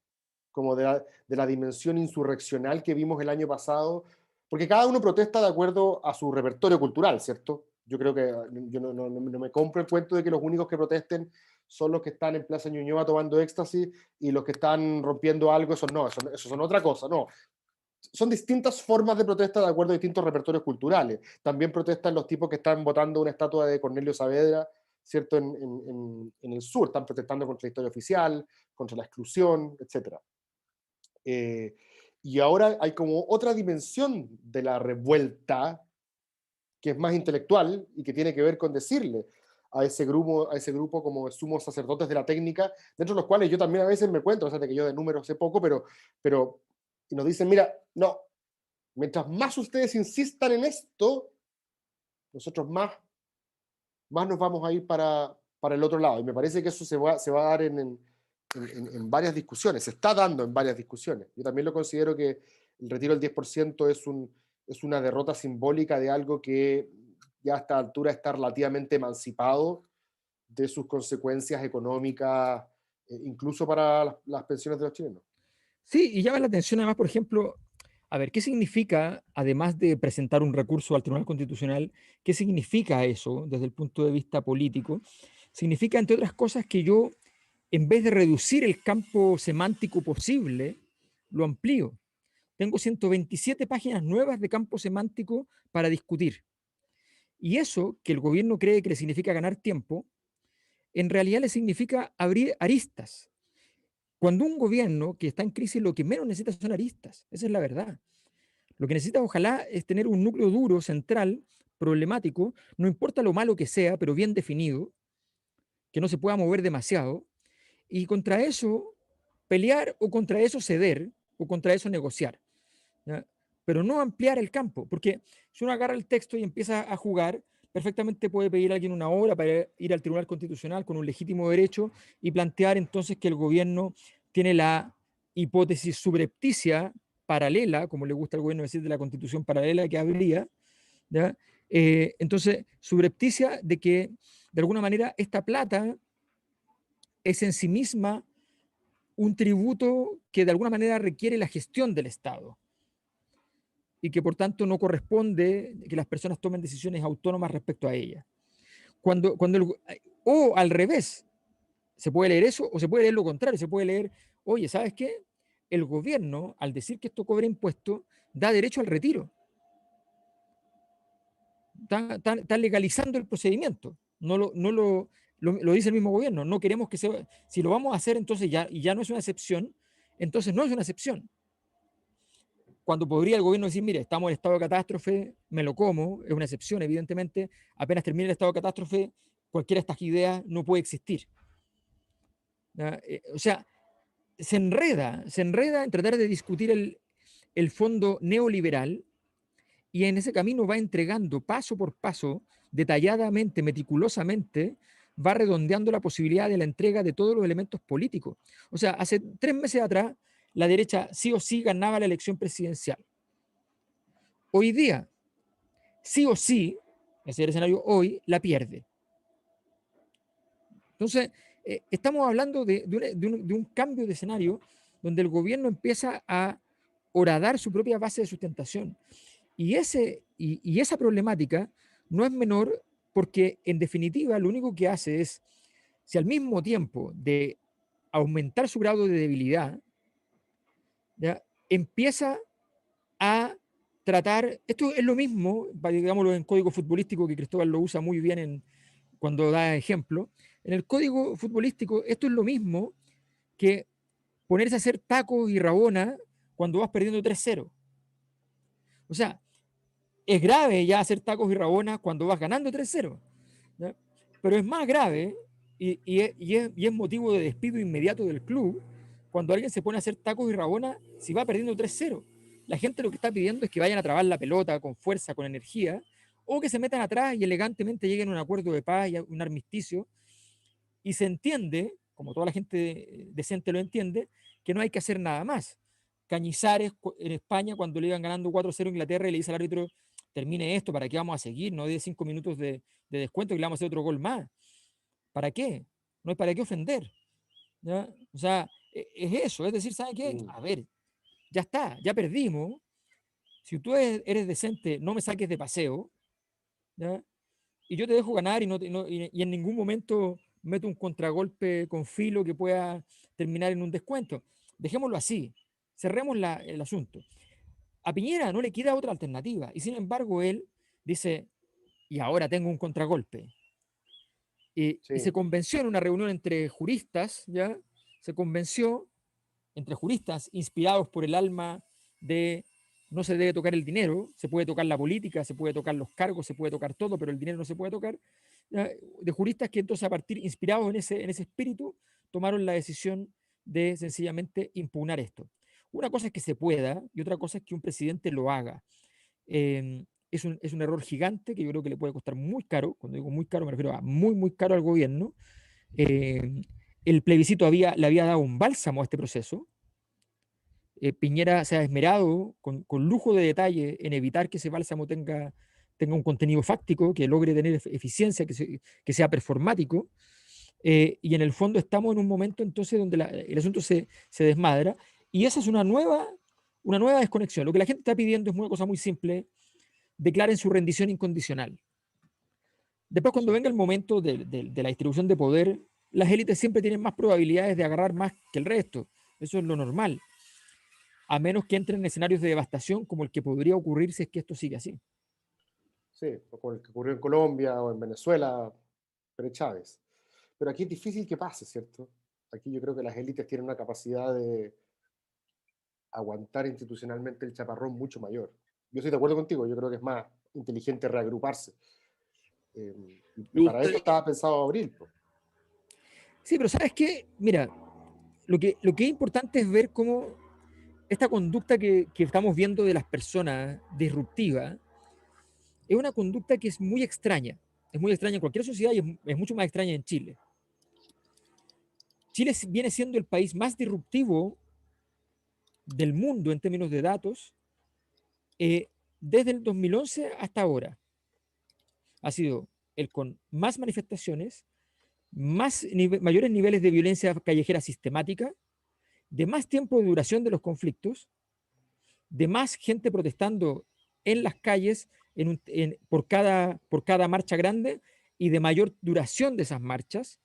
como de la dimensión insurreccional que vimos el año pasado, porque cada uno protesta de acuerdo a su repertorio cultural, ¿cierto? Yo creo que yo no me compro el cuento de que los únicos que protesten son los que están en Plaza Ñuñoa tomando éxtasis y los que están rompiendo algo, eso son otra cosa, no. Son distintas formas de protesta de acuerdo a distintos repertorios culturales. También protestan los tipos que están votando una estatua de Cornelio Saavedra, ¿cierto? En el sur, están protestando contra la historia oficial, contra la exclusión, etc. Y ahora hay como otra dimensión de la revuelta que es más intelectual y que tiene que ver con decirle a ese grupo como sumos sacerdotes de la técnica, dentro de los cuales yo también a veces me cuento, o sea, de que yo de números sé poco, pero y nos dicen, mira, no, mientras más ustedes insistan en esto, nosotros más nos vamos a ir para el otro lado. Y me parece que eso se va a dar en varias discusiones, se está dando en varias discusiones. Yo también lo considero que el retiro del 10% es una derrota simbólica de algo que ya a esta altura está relativamente emancipado de sus consecuencias económicas, incluso para las pensiones de los chilenos. Sí, y llama la atención además, por ejemplo, a ver, ¿qué significa, además de presentar un recurso al Tribunal Constitucional, qué significa eso desde el punto de vista político? Significa, entre otras cosas, que yo, en vez de reducir el campo semántico posible, lo amplío. Tengo 127 páginas nuevas de campo semántico para discutir. Y eso, que el gobierno cree que le significa ganar tiempo, en realidad le significa abrir aristas. Cuando un gobierno que está en crisis lo que menos necesita son aristas, esa es la verdad. Lo que necesita ojalá es tener un núcleo duro, central, problemático, no importa lo malo que sea, pero bien definido, que no se pueda mover demasiado, y contra eso pelear o contra eso ceder, o contra eso negociar, ¿ya? Pero no ampliar el campo, porque si uno agarra el texto y empieza a jugar, perfectamente puede pedir a alguien una hora para ir al Tribunal Constitucional con un legítimo derecho y plantear entonces que el gobierno tiene la hipótesis subrepticia paralela, como le gusta al gobierno decir, de la constitución paralela que habría, ¿ya? Entonces, subrepticia de que de alguna manera esta plata es en sí misma un tributo que de alguna manera requiere la gestión del Estado y que por tanto no corresponde que las personas tomen decisiones autónomas respecto a ella. O al revés, se puede leer eso o se puede leer lo contrario, se puede leer, oye, ¿sabes qué? El gobierno, al decir que esto cobra impuestos, da derecho al retiro. Está legalizando el procedimiento. Lo dice el mismo gobierno. No queremos que sea, si lo vamos a hacer entonces ya no es una excepción, entonces no es una excepción. Cuando podría el gobierno decir, mire, estamos en estado de catástrofe, me lo como, es una excepción, evidentemente, apenas termine el estado de catástrofe, cualquiera de estas ideas no puede existir. O sea, se enreda en tratar de discutir el fondo neoliberal y en ese camino va entregando paso por paso, detalladamente, meticulosamente, va redondeando la posibilidad de la entrega de todos los elementos políticos. O sea, hace 3 meses atrás, la derecha sí o sí ganaba la elección presidencial. Hoy día, sí o sí, ese escenario hoy, la pierde. Entonces, estamos hablando de un cambio de escenario donde el gobierno empieza a horadar su propia base de sustentación. Y esa problemática no es menor porque, en definitiva, lo único que hace es, si al mismo tiempo de aumentar su grado de debilidad, ¿ya? Empieza a tratar, esto es lo mismo, digámoslo en código futbolístico, que Cristóbal lo usa muy bien cuando da ejemplo, en el código futbolístico esto es lo mismo que ponerse a hacer tacos y rabona cuando vas perdiendo 3-0. O sea, es grave ya hacer tacos y rabona cuando vas ganando 3-0, ¿ya? Pero es más grave y es motivo de despido inmediato del club cuando alguien se pone a hacer tacos y rabona si va perdiendo 3-0. La gente lo que está pidiendo es que vayan a trabar la pelota con fuerza, con energía, o que se metan atrás y elegantemente lleguen a un acuerdo de paz y a un armisticio, y se entiende, como toda la gente decente lo entiende, que no hay que hacer nada más. Cañizares en España, cuando le iban ganando 4-0 a Inglaterra, y le dice al árbitro, termine esto, ¿para qué vamos a seguir? No de 5 minutos de descuento y le vamos a hacer otro gol más. ¿Para qué? No hay para qué ofender, ¿ya? O sea, es eso, es decir, ¿sabe qué? A ver, ya está, ya perdimos. Si tú eres decente, no me saques de paseo, ¿ya? Y yo te dejo ganar y en ningún momento meto un contragolpe con filo que pueda terminar en un descuento. Dejémoslo así, cerremos el asunto. A Piñera no le queda otra alternativa y sin embargo él dice, y ahora tengo un contragolpe. Y se convenció en una reunión entre juristas, ¿ya? Se convenció entre juristas inspirados por el alma de no se debe tocar el dinero, se puede tocar la política, se puede tocar los cargos, se puede tocar todo, pero el dinero no se puede tocar, ¿ya? De juristas que entonces inspirados en ese espíritu, tomaron la decisión de sencillamente impugnar esto. Una cosa es que se pueda y otra cosa es que un presidente lo haga. Es un error gigante que yo creo que le puede costar muy caro. Cuando digo muy caro me refiero a muy, muy caro al gobierno. El plebiscito le había dado un bálsamo a este proceso. Piñera se ha esmerado con lujo de detalle en evitar que ese bálsamo tenga un contenido fáctico, que logre tener eficiencia, que sea performático. Y en el fondo estamos en un momento entonces donde el asunto se desmadra. Y esa es una nueva desconexión. Lo que la gente está pidiendo es una cosa muy simple: declaren su rendición incondicional. Después, cuando venga el momento de la distribución de poder, las élites siempre tienen más probabilidades de agarrar más que el resto. Eso es lo normal. A menos que entren en escenarios de devastación como el que podría ocurrir si es que esto sigue así. Sí, como el que ocurrió en Colombia o en Venezuela, pero Chávez. Pero aquí es difícil que pase, ¿cierto? Aquí yo creo que las élites tienen una capacidad de aguantar institucionalmente el chaparrón mucho mayor. Yo estoy de acuerdo contigo, yo creo que es más inteligente reagruparse. Y para eso estaba pensado abril. Pues. Sí, pero ¿sabes qué? Mira, lo que es importante es ver cómo esta conducta que estamos viendo de las personas disruptiva es una conducta que es muy extraña. Es muy extraña en cualquier sociedad y es mucho más extraña en Chile. Chile viene siendo el país más disruptivo del mundo en términos de datos desde el 2011 hasta ahora. Ha sido el con más manifestaciones, mayores niveles de violencia callejera sistemática, de más tiempo de duración de los conflictos, de más gente protestando en las calles por cada marcha grande y de mayor duración de esas marchas,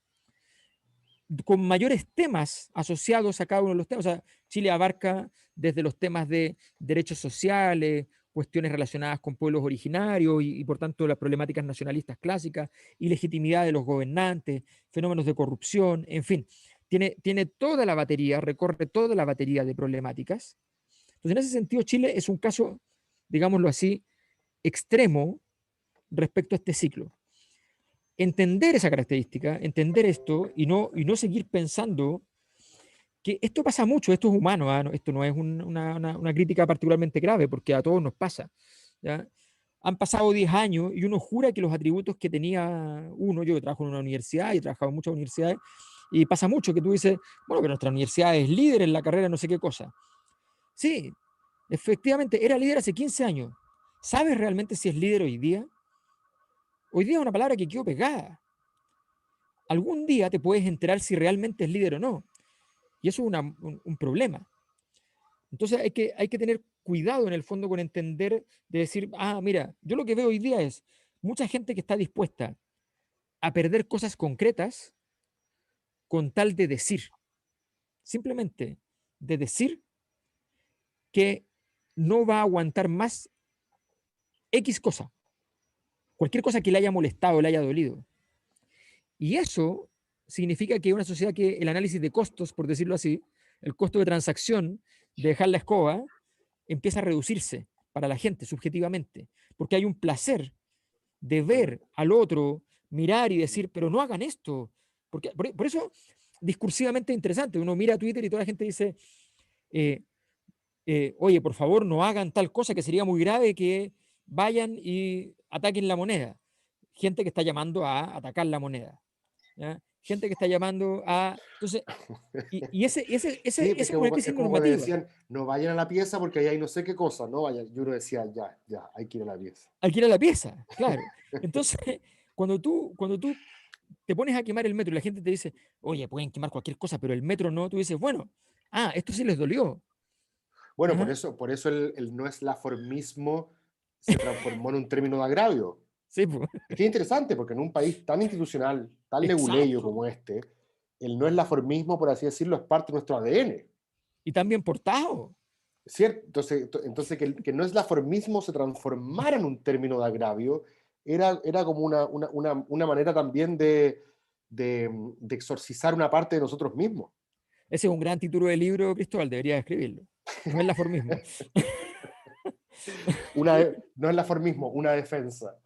con mayores temas asociados a cada uno de los temas. O sea, Chile abarca desde los temas de derechos sociales, cuestiones relacionadas con pueblos originarios y por tanto las problemáticas nacionalistas clásicas, ilegitimidad de los gobernantes, fenómenos de corrupción, en fin, tiene toda la batería, recorre toda la batería de problemáticas. Entonces, en ese sentido, Chile es un caso, digámoslo así, extremo respecto a este ciclo. Entender esa característica, entender esto y no seguir pensando que esto pasa mucho, esto es humano, ¿eh? Esto no es una crítica particularmente grave, porque a todos nos pasa. ¿Ya? Han pasado 10 años y uno jura que los atributos que tenía uno, yo trabajo en una universidad y he trabajado en muchas universidades, y pasa mucho que tú dices, bueno, que nuestra universidad es líder en la carrera no sé qué cosa. Sí, efectivamente, era líder hace 15 años. ¿Sabes realmente si es líder hoy día? Hoy día es una palabra que quedó pegada. Algún día te puedes enterar si realmente es líder o no. Y eso es un problema. Entonces hay que tener cuidado en el fondo con entender, de decir, mira, yo lo que veo hoy día es mucha gente que está dispuesta a perder cosas concretas con tal de decir, simplemente de decir que no va a aguantar más X cosa, cualquier cosa que le haya molestado, le haya dolido. Y eso significa que una sociedad que el análisis de costos, por decirlo así, el costo de transacción de dejar la escoba, empieza a reducirse para la gente subjetivamente, porque hay un placer de ver al otro, mirar y decir, pero no hagan esto. Porque, por eso, discursivamente es interesante. Uno mira Twitter y toda la gente dice, oye, por favor, no hagan tal cosa que sería muy grave que vayan y ataquen la moneda. Gente que está llamando a atacar la moneda. ¿Ya? Gente que está llamando a... Entonces, y Sí, esa es una es crisis como cuando normativa. decían, no vayan a la pieza porque ahí hay no sé qué cosa, no vayan. Y uno decía, ya, hay que ir a la pieza. Alquila la pieza, claro. Entonces, cuando tú te pones a quemar el metro y la gente te dice, oye, pueden quemar cualquier cosa, pero el metro no, tú dices, bueno, esto sí les dolió. Bueno, ¿Ya? por eso el no es laformismo se transformó en un término de agravio. Sí, pues, Es que es interesante porque en un país tan institucional, tan leguleyo exacto. como este, el no es laformismo, por así decirlo, es parte de nuestro ADN. Y también portado. ¿Cierto? Entonces que no es laformismo se transformara en un término de agravio, era como una manera también de exorcizar una parte de nosotros mismos. Ese es un gran título de libro, Cristóbal, debería escribirlo. No es la formismo. No es laformismo, una defensa.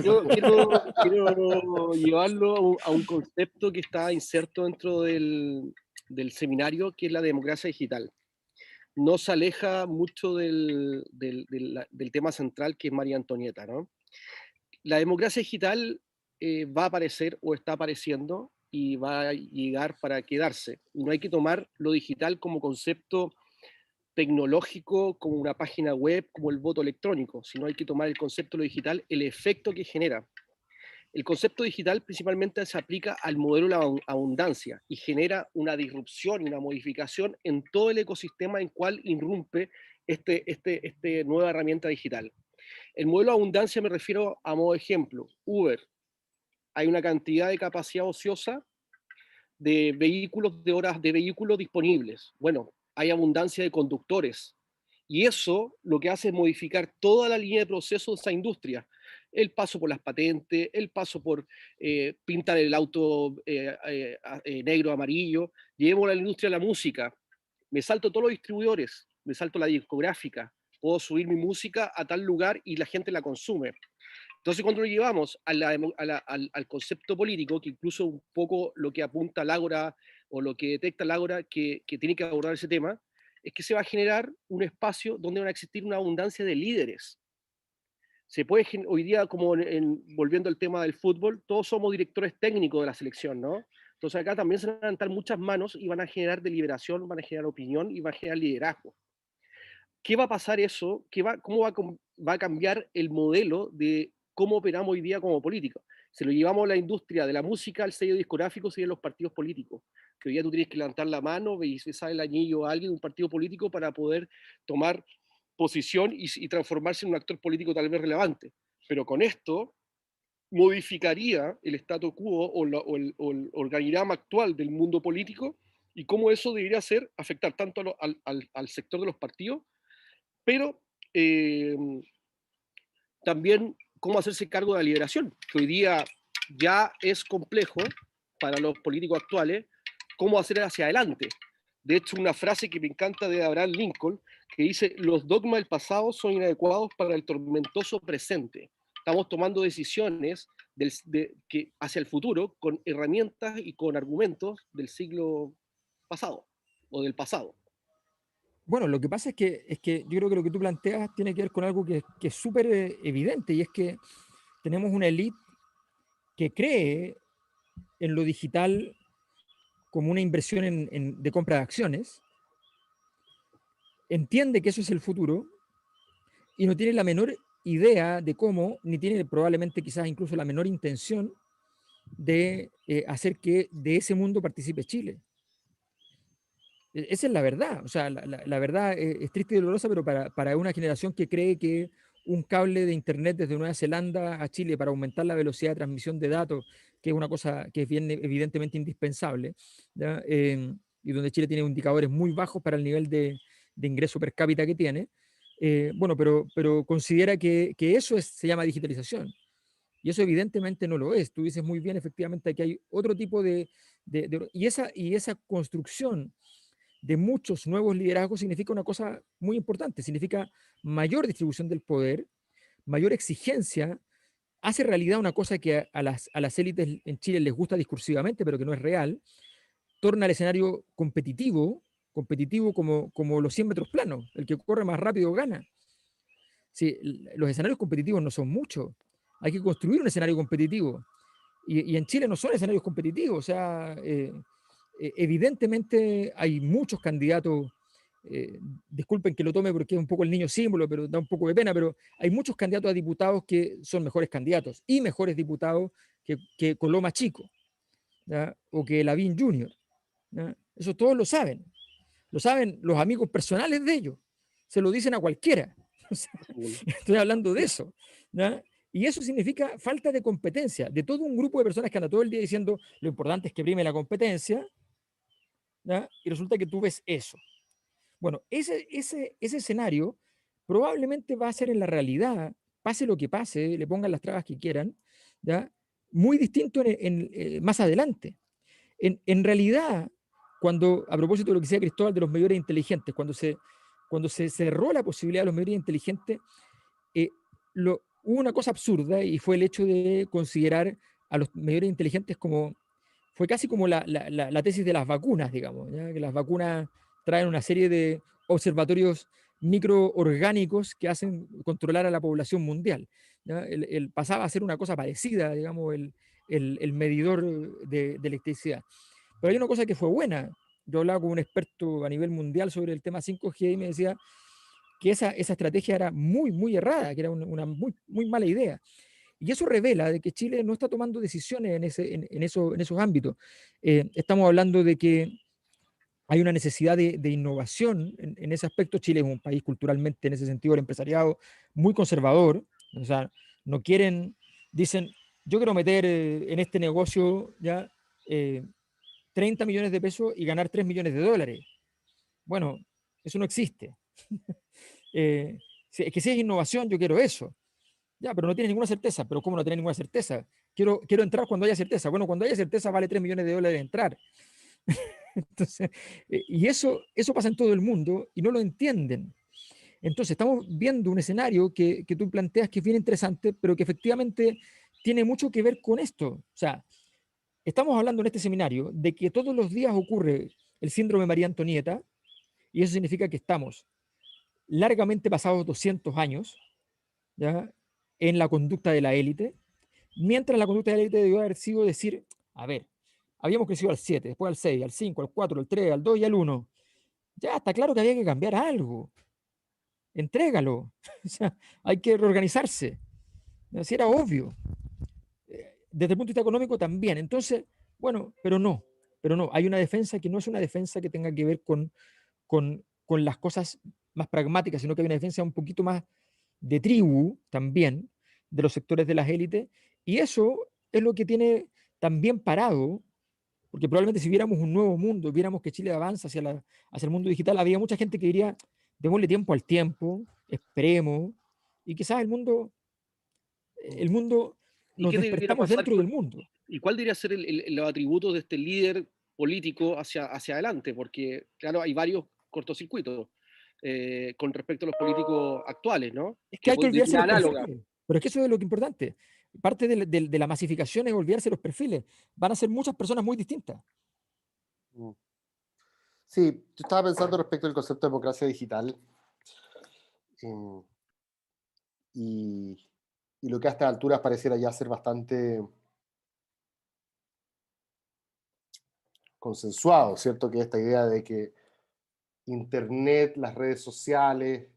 Yo quiero llevarlo a un concepto que está inserto dentro del seminario, que es la democracia digital. No se aleja mucho del tema central, que es María Antonieta, ¿no? La democracia digital va a aparecer o está apareciendo y va a llegar para quedarse. No hay que tomar lo digital como concepto tecnológico, como una página web, como el voto electrónico, sino hay que tomar el concepto de lo digital, el efecto que genera. El concepto digital principalmente se aplica al modelo de la abundancia y genera una disrupción y una modificación en todo el ecosistema en cual irrumpe esta nueva herramienta digital. El modelo de abundancia me refiero a modo de ejemplo, Uber. Hay una cantidad de capacidad ociosa de vehículos, de horas de vehículos disponibles. Bueno, hay abundancia de conductores. Y eso lo que hace es modificar toda la línea de proceso de esa industria. El paso por las patentes, el paso por pintar el auto negro, amarillo. Llevemos a la industria de la música. Me salto todos los distribuidores, me salto la discográfica. Puedo subir mi música a tal lugar y la gente la consume. Entonces, cuando lo llevamos al concepto político, que incluso un poco lo que apunta el Ágora o lo que detecta el Ágora que tiene que abordar ese tema, es que se va a generar un espacio donde van a existir una abundancia de líderes. Se puede, hoy día, como volviendo al tema del fútbol, todos somos directores técnicos de la selección, ¿no? Entonces acá también se van a levantar muchas manos y van a generar deliberación, van a generar opinión y van a generar liderazgo. ¿Qué va a pasar eso? ¿Cómo va a cambiar el modelo de cómo operamos hoy día como política? Se lo llevamos a la industria de la música, al sello discográfico, serían los partidos políticos. Que hoy día tú tienes que levantar la mano y se sale el anillo a alguien de un partido político para poder tomar posición y transformarse en un actor político tal vez relevante. Pero con esto modificaría el statu quo o el organigrama actual del mundo político y cómo eso debería ser afectar tanto al sector de los partidos, pero eh, también cómo hacerse cargo de la liberación, que hoy día ya es complejo para los políticos actuales, cómo hacer hacia adelante. De hecho, una frase que me encanta de Abraham Lincoln, que dice, los dogmas del pasado son inadecuados para el tormentoso presente. Estamos tomando decisiones hacia el futuro con herramientas y con argumentos del siglo pasado o del pasado. Bueno, lo que pasa es que yo creo que lo que tú planteas tiene que ver con algo que es súper evidente, y es que tenemos una élite que cree en lo digital como una inversión de compra de acciones, entiende que eso es el futuro y no tiene la menor idea de cómo, ni tiene probablemente quizás incluso la menor intención de hacer que de ese mundo participe Chile. Esa es la verdad, o sea, la verdad es triste y dolorosa, pero para una generación que cree que un cable de internet desde Nueva Zelanda a Chile para aumentar la velocidad de transmisión de datos, que es una cosa que es bien evidentemente indispensable, y donde Chile tiene indicadores muy bajos para el nivel de ingreso per cápita que tiene, bueno, pero considera que eso se llama digitalización. Y eso evidentemente no lo es. Tú dices muy bien, efectivamente, que hay otro tipo y esa construcción de muchos nuevos liderazgos significa una cosa muy importante, significa mayor distribución del poder, mayor exigencia, hace realidad una cosa que a las élites en Chile les gusta discursivamente, pero que no es real, torna el escenario competitivo como los 100 metros planos, el que corre más rápido gana. Sí, los escenarios competitivos no son muchos, hay que construir un escenario competitivo, y en Chile no son escenarios competitivos, o sea, evidentemente hay muchos candidatos, disculpen que lo tome porque es un poco el niño símbolo, pero da un poco de pena, pero hay muchos candidatos a diputados que son mejores candidatos y mejores diputados que Coloma Chico, ¿ya? O que Lavín Jr., ¿ya? Eso todos lo saben los amigos personales de ellos, se lo dicen a cualquiera. O sea, estoy hablando de eso, ¿ya? Y eso significa falta de competencia de todo un grupo de personas que anda todo el día diciendo lo importante es que prime la competencia, ¿ya? Y resulta que tú ves eso. Bueno, ese escenario probablemente va a ser en la realidad, pase lo que pase, le pongan las trabas que quieran, ¿ya? Muy distinto más adelante. En realidad, a propósito de lo que decía Cristóbal de los medidores inteligentes, cuando se cerró la posibilidad de los medidores inteligentes, hubo una cosa absurda y fue el hecho de considerar a los medidores inteligentes fue casi como la tesis de las vacunas, digamos, ¿ya? Que las vacunas traen una serie de observatorios microorgánicos que hacen controlar a la población mundial, ¿ya? Pasaba a ser una cosa parecida, digamos, el medidor de electricidad. Pero hay una cosa que fue buena. Yo hablaba con un experto a nivel mundial sobre el tema 5G y me decía que esa estrategia era muy, muy errada, que era una muy, muy mala idea. Y eso revela de que Chile no está tomando decisiones en esos ámbitos. Estamos hablando de que hay una necesidad de innovación en ese aspecto. Chile es un país culturalmente, en ese sentido, el empresariado muy conservador. O sea, no quieren, dicen, yo quiero meter en este negocio ya 30 millones de pesos y ganar 3 millones de dólares. Bueno, eso no existe. Es que si es innovación, yo quiero eso. Ya, pero no tienes ninguna certeza. ¿Pero cómo no tienes ninguna certeza? Quiero entrar cuando haya certeza. Bueno, cuando haya certeza vale 3 millones de dólares entrar. Entonces, y eso pasa en todo el mundo y no lo entienden. Entonces, estamos viendo un escenario que tú planteas que es bien interesante, pero que efectivamente tiene mucho que ver con esto. O sea, estamos hablando en este seminario de que todos los días ocurre el síndrome María Antonieta, Y eso significa que estamos largamente pasados 200 años, ¿ya?, en la conducta de la élite, mientras la conducta de la élite debió haber sido decir, a ver, habíamos crecido al 7, después al 6, al 5, al 4, al 3, al 2 y al 1. Ya está claro que había que cambiar algo. Entrégalo. O sea, hay que reorganizarse. Así era obvio. Desde el punto de vista económico también. Entonces, bueno, pero no. Hay una defensa que no es una defensa que tenga que ver con las cosas más pragmáticas, sino que hay una defensa un poquito más de tribu también, de los sectores de las élites, y eso es lo que tiene también parado, porque probablemente si viéramos un nuevo mundo, viéramos que Chile avanza hacia el mundo digital, había mucha gente que diría, démosle tiempo al tiempo, esperemos, y quizás el mundo ¿Y nos qué debiera despertamos pasar dentro del mundo. y cuál debería ser los atributos de este líder político hacia adelante? Porque, claro, hay varios cortocircuitos con respecto a los políticos actuales, ¿no? Es que Que hay que de olvidarse manera los análoga. perfiles, pero es que eso es lo que es importante. Parte de la masificación es olvidarse los perfiles. Van a ser muchas personas muy distintas. Mm. Sí, yo estaba pensando respecto al concepto de democracia digital em, y, y lo que a estas alturas pareciera ya ser bastante consensuado, ¿cierto? Que esta idea de que Internet, las redes sociales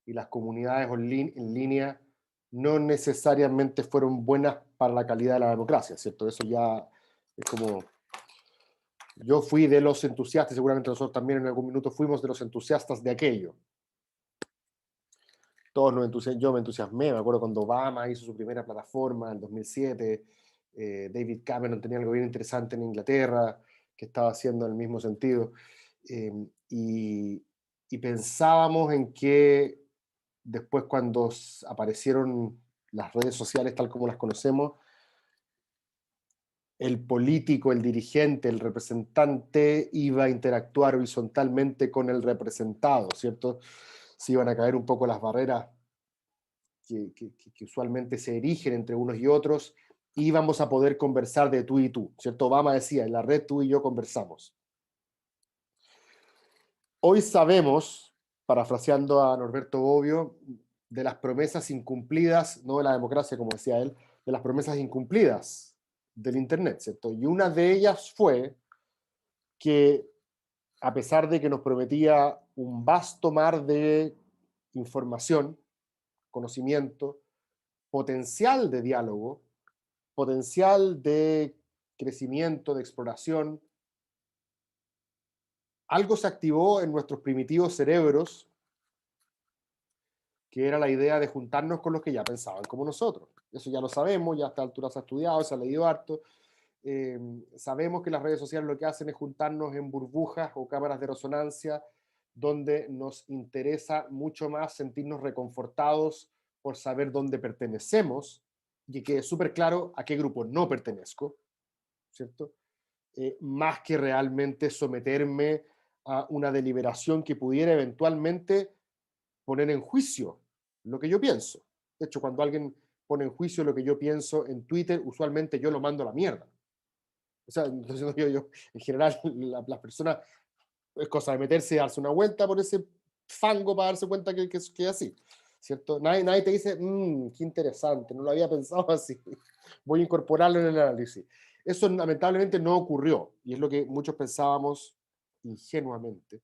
y las comunidades en línea no necesariamente fueron buenas para la calidad de la democracia, ¿cierto? Eso ya es como... Yo fui de los entusiastas, seguramente nosotros también en algún minuto fuimos de los entusiastas de aquello. Todos nos entusiasmamos, yo me entusiasmé, me acuerdo cuando Obama hizo su primera plataforma en 2007, David Cameron tenía algo bien interesante en Inglaterra que estaba haciendo en el mismo sentido, eh, y, y pensábamos en que después cuando aparecieron las redes sociales tal como las conocemos, el político, el dirigente, el representante iba a interactuar horizontalmente con el representado, ¿cierto? Se iban a caer un poco las barreras que usualmente se erigen entre unos y otros, y íbamos a poder conversar de tú y tú, ¿cierto? Obama decía, en la red tú y yo conversamos. Hoy sabemos, parafraseando a Norberto Bobbio, de las promesas incumplidas, no de la democracia, como decía él, de las promesas incumplidas del Internet, ¿cierto? Y una de ellas fue que, a pesar de que nos prometía un vasto mar de información, conocimiento, potencial de diálogo, potencial de crecimiento, de exploración, algo se activó en nuestros primitivos cerebros, que era la idea de juntarnos con los que ya pensaban como nosotros. Eso ya lo sabemos, ya a esta altura se ha estudiado, se ha leído harto. Sabemos que las redes sociales lo que hacen es juntarnos en burbujas o cámaras de resonancia, donde nos interesa mucho más sentirnos reconfortados por saber dónde pertenecemos y que quede súper claro a qué grupo no pertenezco, ¿cierto? Más que realmente someterme a una deliberación que pudiera eventualmente poner en juicio lo que yo pienso. De hecho, cuando alguien pone en juicio lo que yo pienso en Twitter, usualmente yo lo mando a la mierda. O sea, entonces yo en general, las personas, es cosa de meterse y darse una vuelta por ese fango para darse cuenta que es así, ¿cierto? Nadie te dice, qué interesante, no lo había pensado así, voy a incorporarlo en el análisis. Eso lamentablemente no ocurrió, y es lo que muchos pensábamos ingenuamente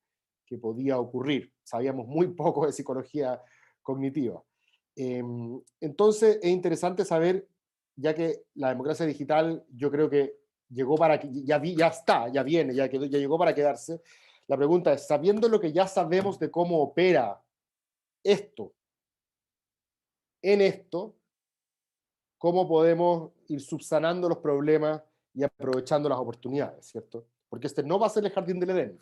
que podía ocurrir. Sabíamos muy poco de psicología cognitiva. Entonces es interesante saber, ya que la democracia digital yo creo que llegó para que ya está, ya viene, ya llegó para quedarse. La pregunta es, sabiendo lo que ya sabemos de cómo opera esto, en esto, ¿cómo podemos ir subsanando los problemas y aprovechando las oportunidades, ¿cierto? Porque este no va a ser el jardín del Edén.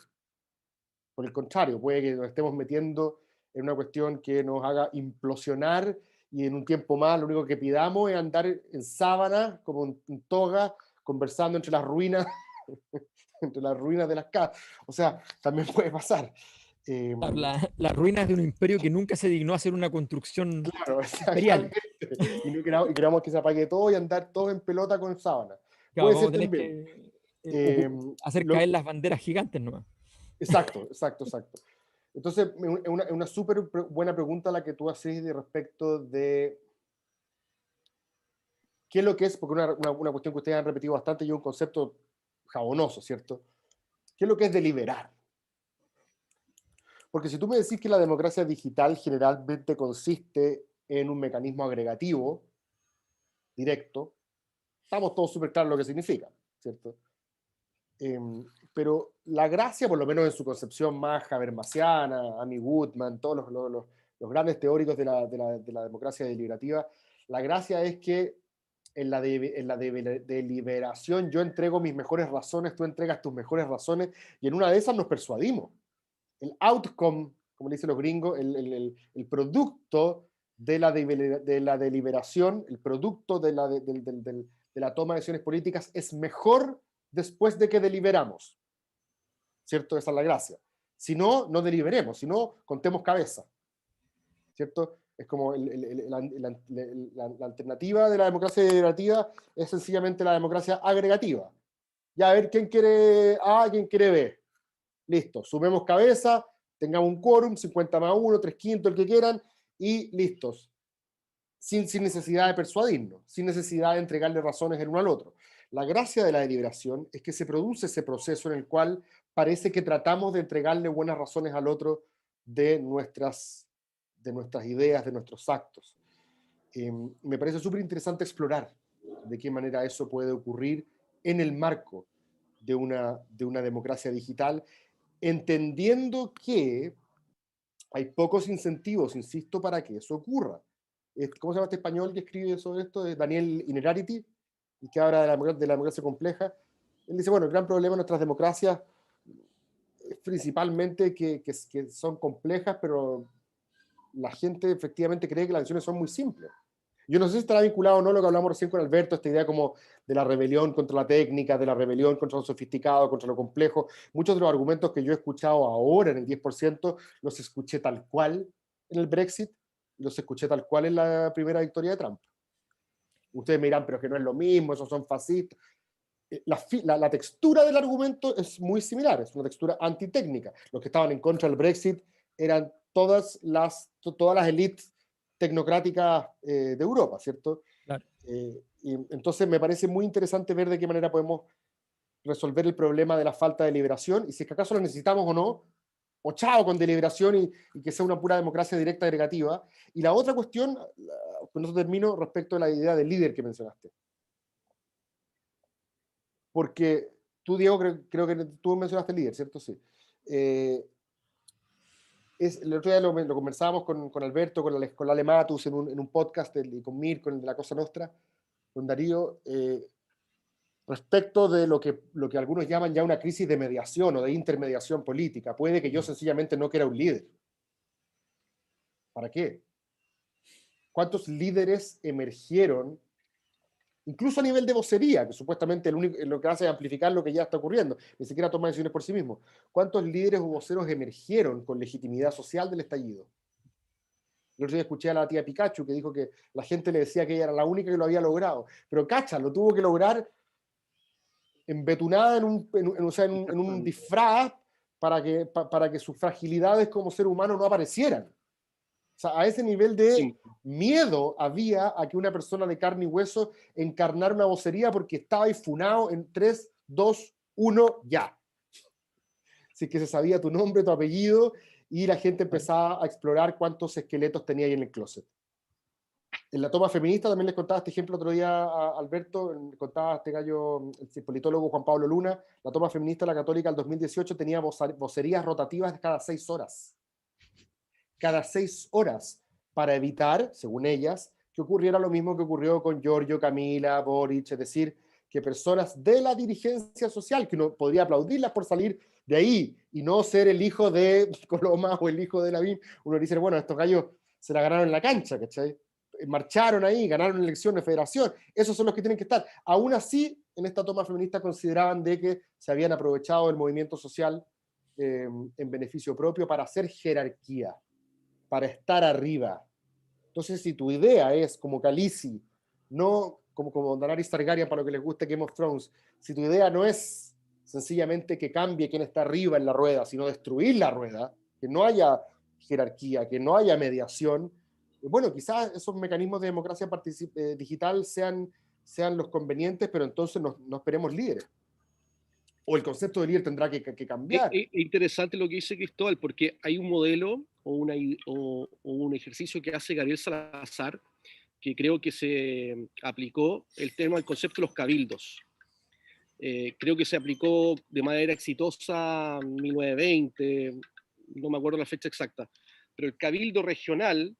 Por el contrario, puede que nos estemos metiendo en una cuestión que nos haga implosionar y en un tiempo más lo único que pidamos es andar en sábana, como en toga, conversando entre las ruinas, entre las ruinas de las casas. O sea, también puede pasar. Las ruinas de un imperio que nunca se dignó a hacer una construcción Claro, imperial. exactamente. Y queramos que se apague todo y andar todos en pelota con sábana. Claro, Puede vamos a ser tener también. que Eh, hacer lo, caer las banderas gigantes nomás. exacto. Entonces, es una súper buena pregunta la que tú haces de respecto de qué es lo que es, porque una cuestión que ustedes han repetido bastante y es un concepto jabonoso, ¿cierto? ¿Qué es lo que es deliberar? Porque si tú me decís que la democracia digital generalmente consiste en un mecanismo agregativo, directo, estamos todos súper claros lo que significa, ¿cierto? Pero la gracia, por lo menos en su concepción más habermasiana, Amy Goodman, todos los grandes teóricos de la democracia deliberativa, la gracia es que en la deliberación yo entrego mis mejores razones, tú entregas tus mejores razones, y en una de esas nos persuadimos. El outcome, como le dicen los gringos, el producto de la deliberación, el producto de la toma de decisiones políticas es mejor después de que deliberamos, ¿cierto? Esa es la gracia. Si no, no deliberemos, si no, contemos cabeza, ¿cierto? Es como la alternativa de la democracia deliberativa es sencillamente la democracia agregativa. Ya a ver quién quiere A, quién quiere B. Listo, sumemos cabeza, tengamos un quórum, 50 más 1, 3/5, el que quieran, y listos. Sin necesidad de persuadirnos, sin necesidad de entregarle razones el uno al otro. La gracia de la deliberación es que se produce ese proceso en el cual parece que tratamos de entregarle buenas razones al otro de nuestras ideas, de nuestros actos. Me parece súper interesante explorar de qué manera eso puede ocurrir en el marco de una democracia digital, entendiendo que hay pocos incentivos, insisto, para que eso ocurra. ¿Cómo se llama este español que escribe sobre esto? Daniel Innerarity, y que habla de la democracia compleja. Él dice, bueno, el gran problema de nuestras democracias es principalmente que son complejas, pero la gente efectivamente cree que las decisiones son muy simples. Yo no sé si estará vinculado o no lo que hablamos recién con Alberto, esta idea como de la rebelión contra la técnica, de la rebelión contra lo sofisticado, contra lo complejo. Muchos de los argumentos que yo he escuchado ahora en el 10% los escuché tal cual en el Brexit, los escuché tal cual en la primera victoria de Trump. Ustedes me dirán, pero es que no es lo mismo, esos son fascistas. La textura del argumento es muy similar, es una textura antitécnica. Los que estaban en contra del Brexit eran todas las élites tecnocráticas de Europa, ¿cierto? Claro. Y entonces me parece muy interesante ver de qué manera podemos resolver el problema de la falta de liberación, y si es que acaso lo necesitamos o no, o chao con deliberación y que sea una pura democracia directa agregativa. Y la otra cuestión, con eso termino, respecto a la idea del líder que mencionaste. Porque tú, Diego, creo que tú mencionaste el líder, ¿cierto? Sí. El otro día lo conversábamos con Alberto, con la Ale Matus en un podcast, y con Mirko, en la Cosa Nostra, con Darío, respecto de lo que algunos llaman ya una crisis de mediación o de intermediación política. Puede que yo sencillamente no quiera un líder. ¿Para qué? ¿Cuántos líderes emergieron, incluso a nivel de vocería, que supuestamente lo que hace es amplificar lo que ya está ocurriendo, ni siquiera toma decisiones por sí mismo? ¿Cuántos líderes o voceros emergieron con legitimidad social del estallido? El otro día escuché a la tía Pikachu que dijo que la gente le decía que ella era la única que lo había logrado, pero cacha, lo tuvo que lograr embetunada en un disfraz para que sus fragilidades como ser humano no aparecieran. O sea, a ese nivel de miedo había a que una persona de carne y hueso encarnara una vocería porque estaba ahí funado en 3, 2, 1, ya. Así que se sabía tu nombre, tu apellido, y la gente empezaba a explorar cuántos esqueletos tenía ahí en el closet. En la toma feminista también les contaba este ejemplo otro día a Alberto, contaba este gallo, el politólogo Juan Pablo Luna, la toma feminista de la Católica del 2018 tenía vocerías rotativas cada 6 horas. Cada 6 horas, para evitar, según ellas, que ocurriera lo mismo que ocurrió con Giorgio, Camila, Boric, es decir, que personas de la dirigencia social, que uno podría aplaudirlas por salir de ahí y no ser el hijo de Coloma o el hijo de Lavín, uno dice, bueno, estos gallos se la ganaron en la cancha, ¿cachai? Marcharon ahí, ganaron elecciones de federación, esos son los que tienen que estar. Aún así, en esta toma feminista consideraban de que se habían aprovechado del movimiento social en beneficio propio para hacer jerarquía, para estar arriba. Entonces, si tu idea es como Khaleesi, no como Daenerys Targaryen para lo que les guste Game of Thrones, si tu idea no es sencillamente que cambie quién está arriba en la rueda, sino destruir la rueda, que no haya jerarquía, que no haya mediación. Bueno, quizás esos mecanismos de democracia digital sean los convenientes, pero entonces no esperemos líderes. O el concepto de líder tendrá que cambiar. Es interesante lo que dice Cristóbal, porque hay un modelo o un ejercicio que hace Gabriel Salazar, que creo que se aplicó el tema del concepto de los cabildos. Creo que se aplicó de manera exitosa en 1920, no me acuerdo la fecha exacta, pero el cabildo regional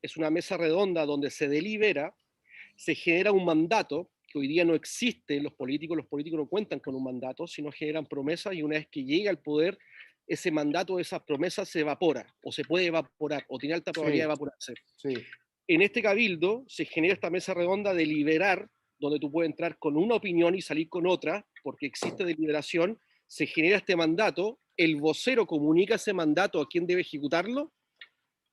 es una mesa redonda donde se delibera, se genera un mandato, que hoy día no existe en los políticos no cuentan con un mandato, sino generan promesas, y una vez que llega al poder, ese mandato, esas promesas se evapora, o se puede evaporar, o tiene alta probabilidad de evaporarse. Sí. En este cabildo se genera esta mesa redonda de deliberar, donde tú puedes entrar con una opinión y salir con otra, porque existe deliberación, se genera este mandato, el vocero comunica ese mandato a quien debe ejecutarlo,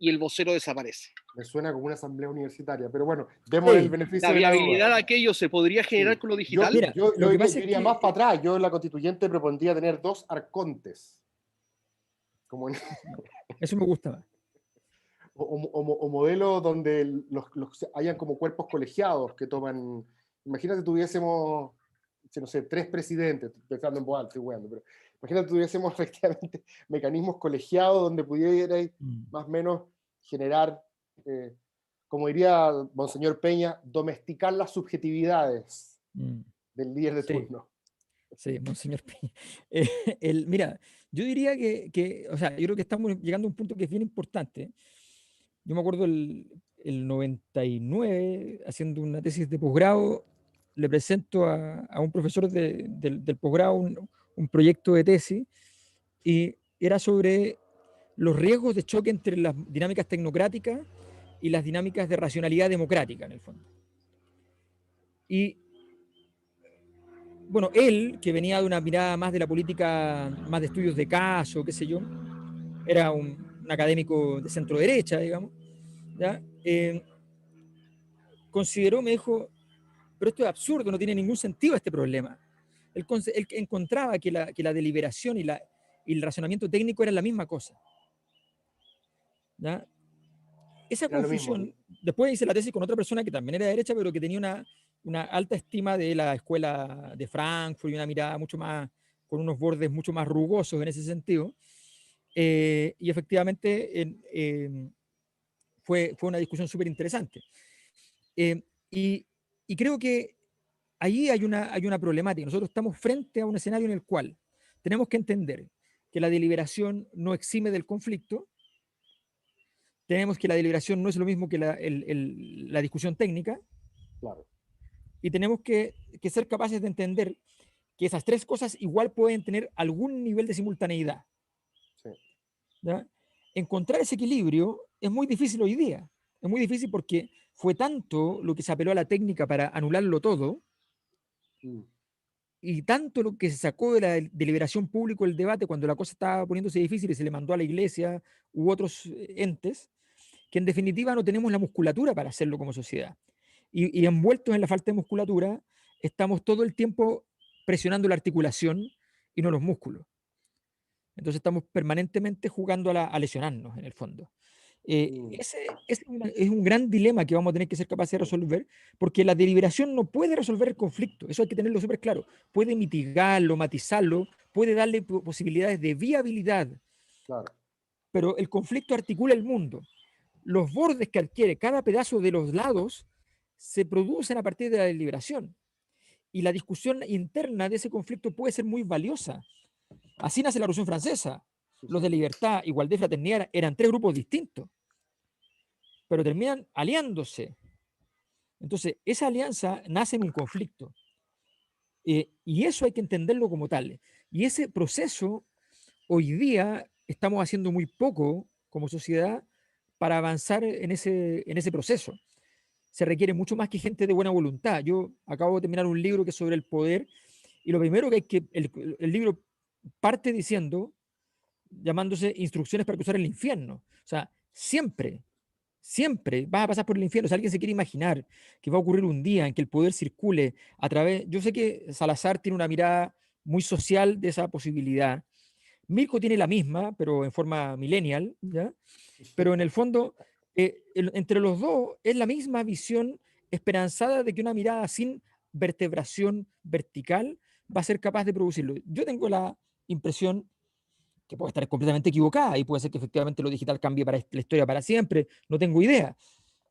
y el vocero desaparece. Me suena como una asamblea universitaria, pero bueno, démosle el beneficio de la duda. La viabilidad de aquello se podría generar con lo digital. Yo iría más para atrás. Yo en la constituyente propondría tener 2 arcontes. Como Eso me gusta más. O modelos donde hayan como cuerpos colegiados que toman. Imagínate tuviésemos, no sé, 3 presidentes, pensando en voz alta, estoy jugando, pero imagínate tuviésemos efectivamente mecanismos colegiados donde pudierais más o menos generar, como diría Monseñor Peña, domesticar las subjetividades del líder de turno. Sí, Monseñor Peña. Mira, yo diría o sea, yo creo que estamos llegando a un punto que es bien importante. Yo me acuerdo el 99, haciendo una tesis de posgrado, le presento a un profesor del posgrado un proyecto de tesis, y era sobre los riesgos de choque entre las dinámicas tecnocráticas y las dinámicas de racionalidad democrática, en el fondo. Y bueno, él, que venía de una mirada más de la política, más de estudios de caso, qué sé yo, era un académico de centro derecha, digamos, ¿ya? Consideró, me dijo, pero esto es absurdo, no tiene ningún sentido este problema. Él encontraba que la deliberación y el razonamiento técnico eran la misma cosa, ¿ya? Esa confusión, después hice la tesis con otra persona que también era de derecha, pero que tenía una alta estima de la escuela de Frankfurt y una mirada mucho más, con unos bordes mucho más rugosos en ese sentido. Y efectivamente fue una discusión súper interesante. Y creo que ahí hay una problemática. Nosotros estamos frente a un escenario en el cual tenemos que entender que la deliberación no exime del conflicto. Tenemos que la deliberación no es lo mismo que la discusión técnica. Claro. Y tenemos que ser capaces de entender que esas 3 cosas igual pueden tener algún nivel de simultaneidad. Sí. ¿Ya? Encontrar ese equilibrio es muy difícil hoy día. Es muy difícil porque fue tanto lo que se apeló a la técnica para anularlo todo, y tanto lo que se sacó de la deliberación pública, el debate, cuando la cosa estaba poniéndose difícil y se le mandó a la iglesia u otros entes, que en definitiva no tenemos la musculatura para hacerlo como sociedad. Y envueltos en la falta de musculatura, estamos todo el tiempo presionando la articulación y no los músculos. Entonces estamos permanentemente jugando a lesionarnos, en el fondo. Ese es un gran dilema que vamos a tener que ser capaces de resolver, porque la deliberación no puede resolver el conflicto, eso hay que tenerlo súper claro. Puede mitigarlo, matizarlo, puede darle posibilidades de viabilidad, claro, pero el conflicto articula el mundo. Los bordes que adquiere cada pedazo de los lados se producen a partir de la deliberación, y la discusión interna de ese conflicto puede ser muy valiosa. Así nace la Revolución Francesa. Los de libertad, igualdad y fraternidad eran 3 grupos distintos, pero terminan aliándose. Entonces, esa alianza nace en un conflicto. Y eso hay que entenderlo como tal. Y ese proceso, hoy día, estamos haciendo muy poco como sociedad para avanzar en ese proceso. Se requiere mucho más que gente de buena voluntad. Yo acabo de terminar un libro que es sobre el poder, y lo primero que hay que, el libro parte diciendo, llamándose Instrucciones para cruzar el infierno. O sea, siempre vas a pasar por el infierno. Si alguien se quiere imaginar que va a ocurrir un día en que el poder circule a través... Yo sé que Salazar tiene una mirada muy social de esa posibilidad, Mirko tiene la misma, pero en forma millennial, ¿ya? Pero en el fondo, entre los dos es la misma visión esperanzada de que una mirada sin vertebración vertical va a ser capaz de producirlo. Yo tengo la impresión que puede estar completamente equivocada y puede ser que efectivamente lo digital cambie para la historia para siempre, no tengo idea,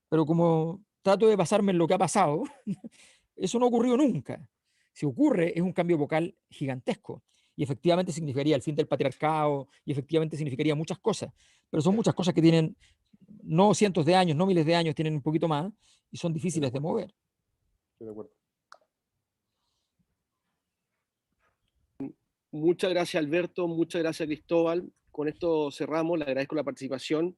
pero como trato de basarme en lo que ha pasado, eso no ocurrió nunca. Si ocurre, es un cambio vocal gigantesco y efectivamente significaría el fin del patriarcado y efectivamente significaría muchas cosas, pero son muchas cosas que tienen no cientos de años, no miles de años, tienen un poquito más y son difíciles de mover. Estoy de acuerdo. Muchas gracias, Alberto, muchas gracias, Cristóbal. Con esto cerramos, le agradezco la participación.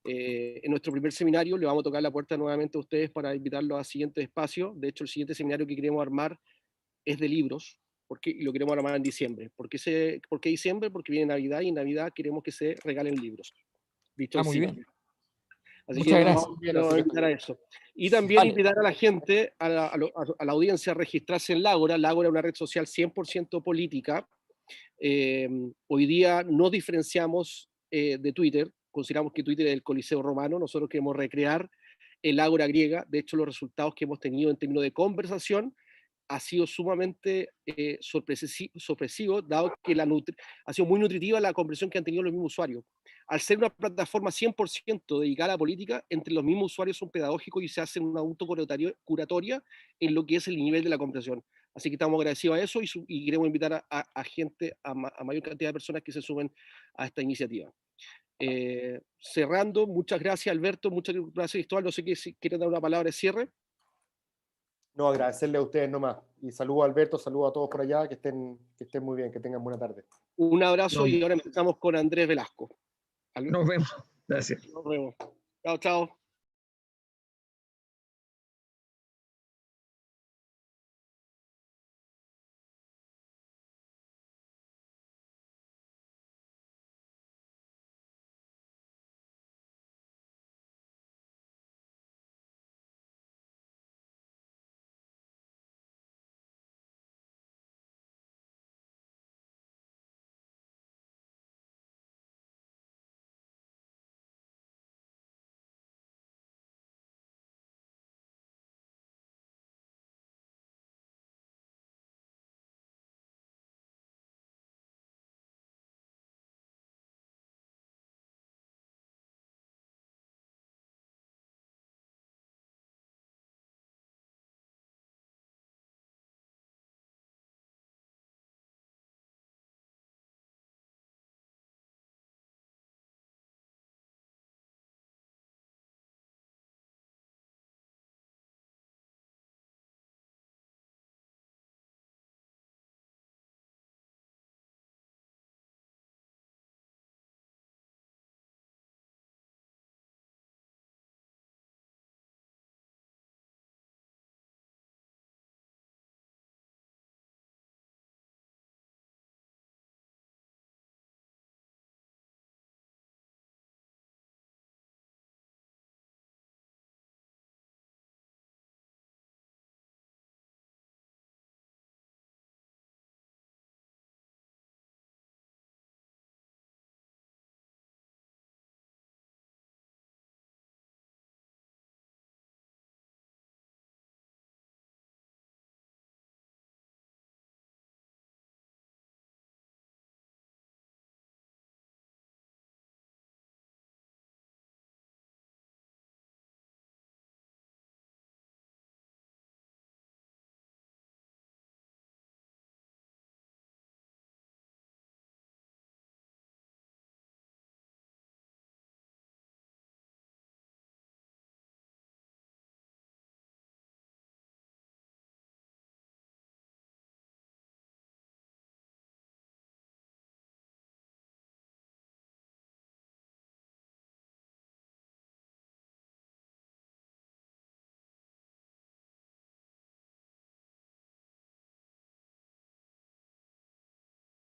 En nuestro primer seminario le vamos a tocar la puerta nuevamente a ustedes para invitarlos a siguientes espacios. De hecho, el siguiente seminario que queremos armar es de libros, y lo queremos armar en diciembre. ¿Por qué diciembre? Porque viene Navidad y en Navidad queremos que se regalen libros. Dicho Muy bien. Así Muchas que gracias. vamos a invitar a eso. Y también invitar a la gente, a la audiencia, a registrarse en Lágora. Lágora es una red social 100% política. Hoy día no diferenciamos de Twitter, consideramos que Twitter es el Coliseo Romano, nosotros queremos recrear el Ágora griega. De hecho, los resultados que hemos tenido en términos de conversación ha sido sumamente sorpresivo, dado que ha sido muy nutritiva la conversación que han tenido los mismos usuarios. Al ser una plataforma 100% dedicada a la política, entre los mismos usuarios son pedagógicos y se hace una autocuratoria en lo que es el nivel de la conversación. Así que estamos agradecidos a eso y queremos invitar a gente, a mayor cantidad de personas que se sumen a esta iniciativa. Cerrando, muchas gracias, Alberto, muchas gracias, Cristóbal. No sé si quieren dar una palabra de cierre. No, agradecerle a ustedes nomás. Y saludo a Alberto, saludo a todos por allá, que estén muy bien, que tengan buena tarde. Un abrazo y ahora empezamos con Andrés Velasco. Nos vemos. Gracias. Nos vemos. Chao, chao.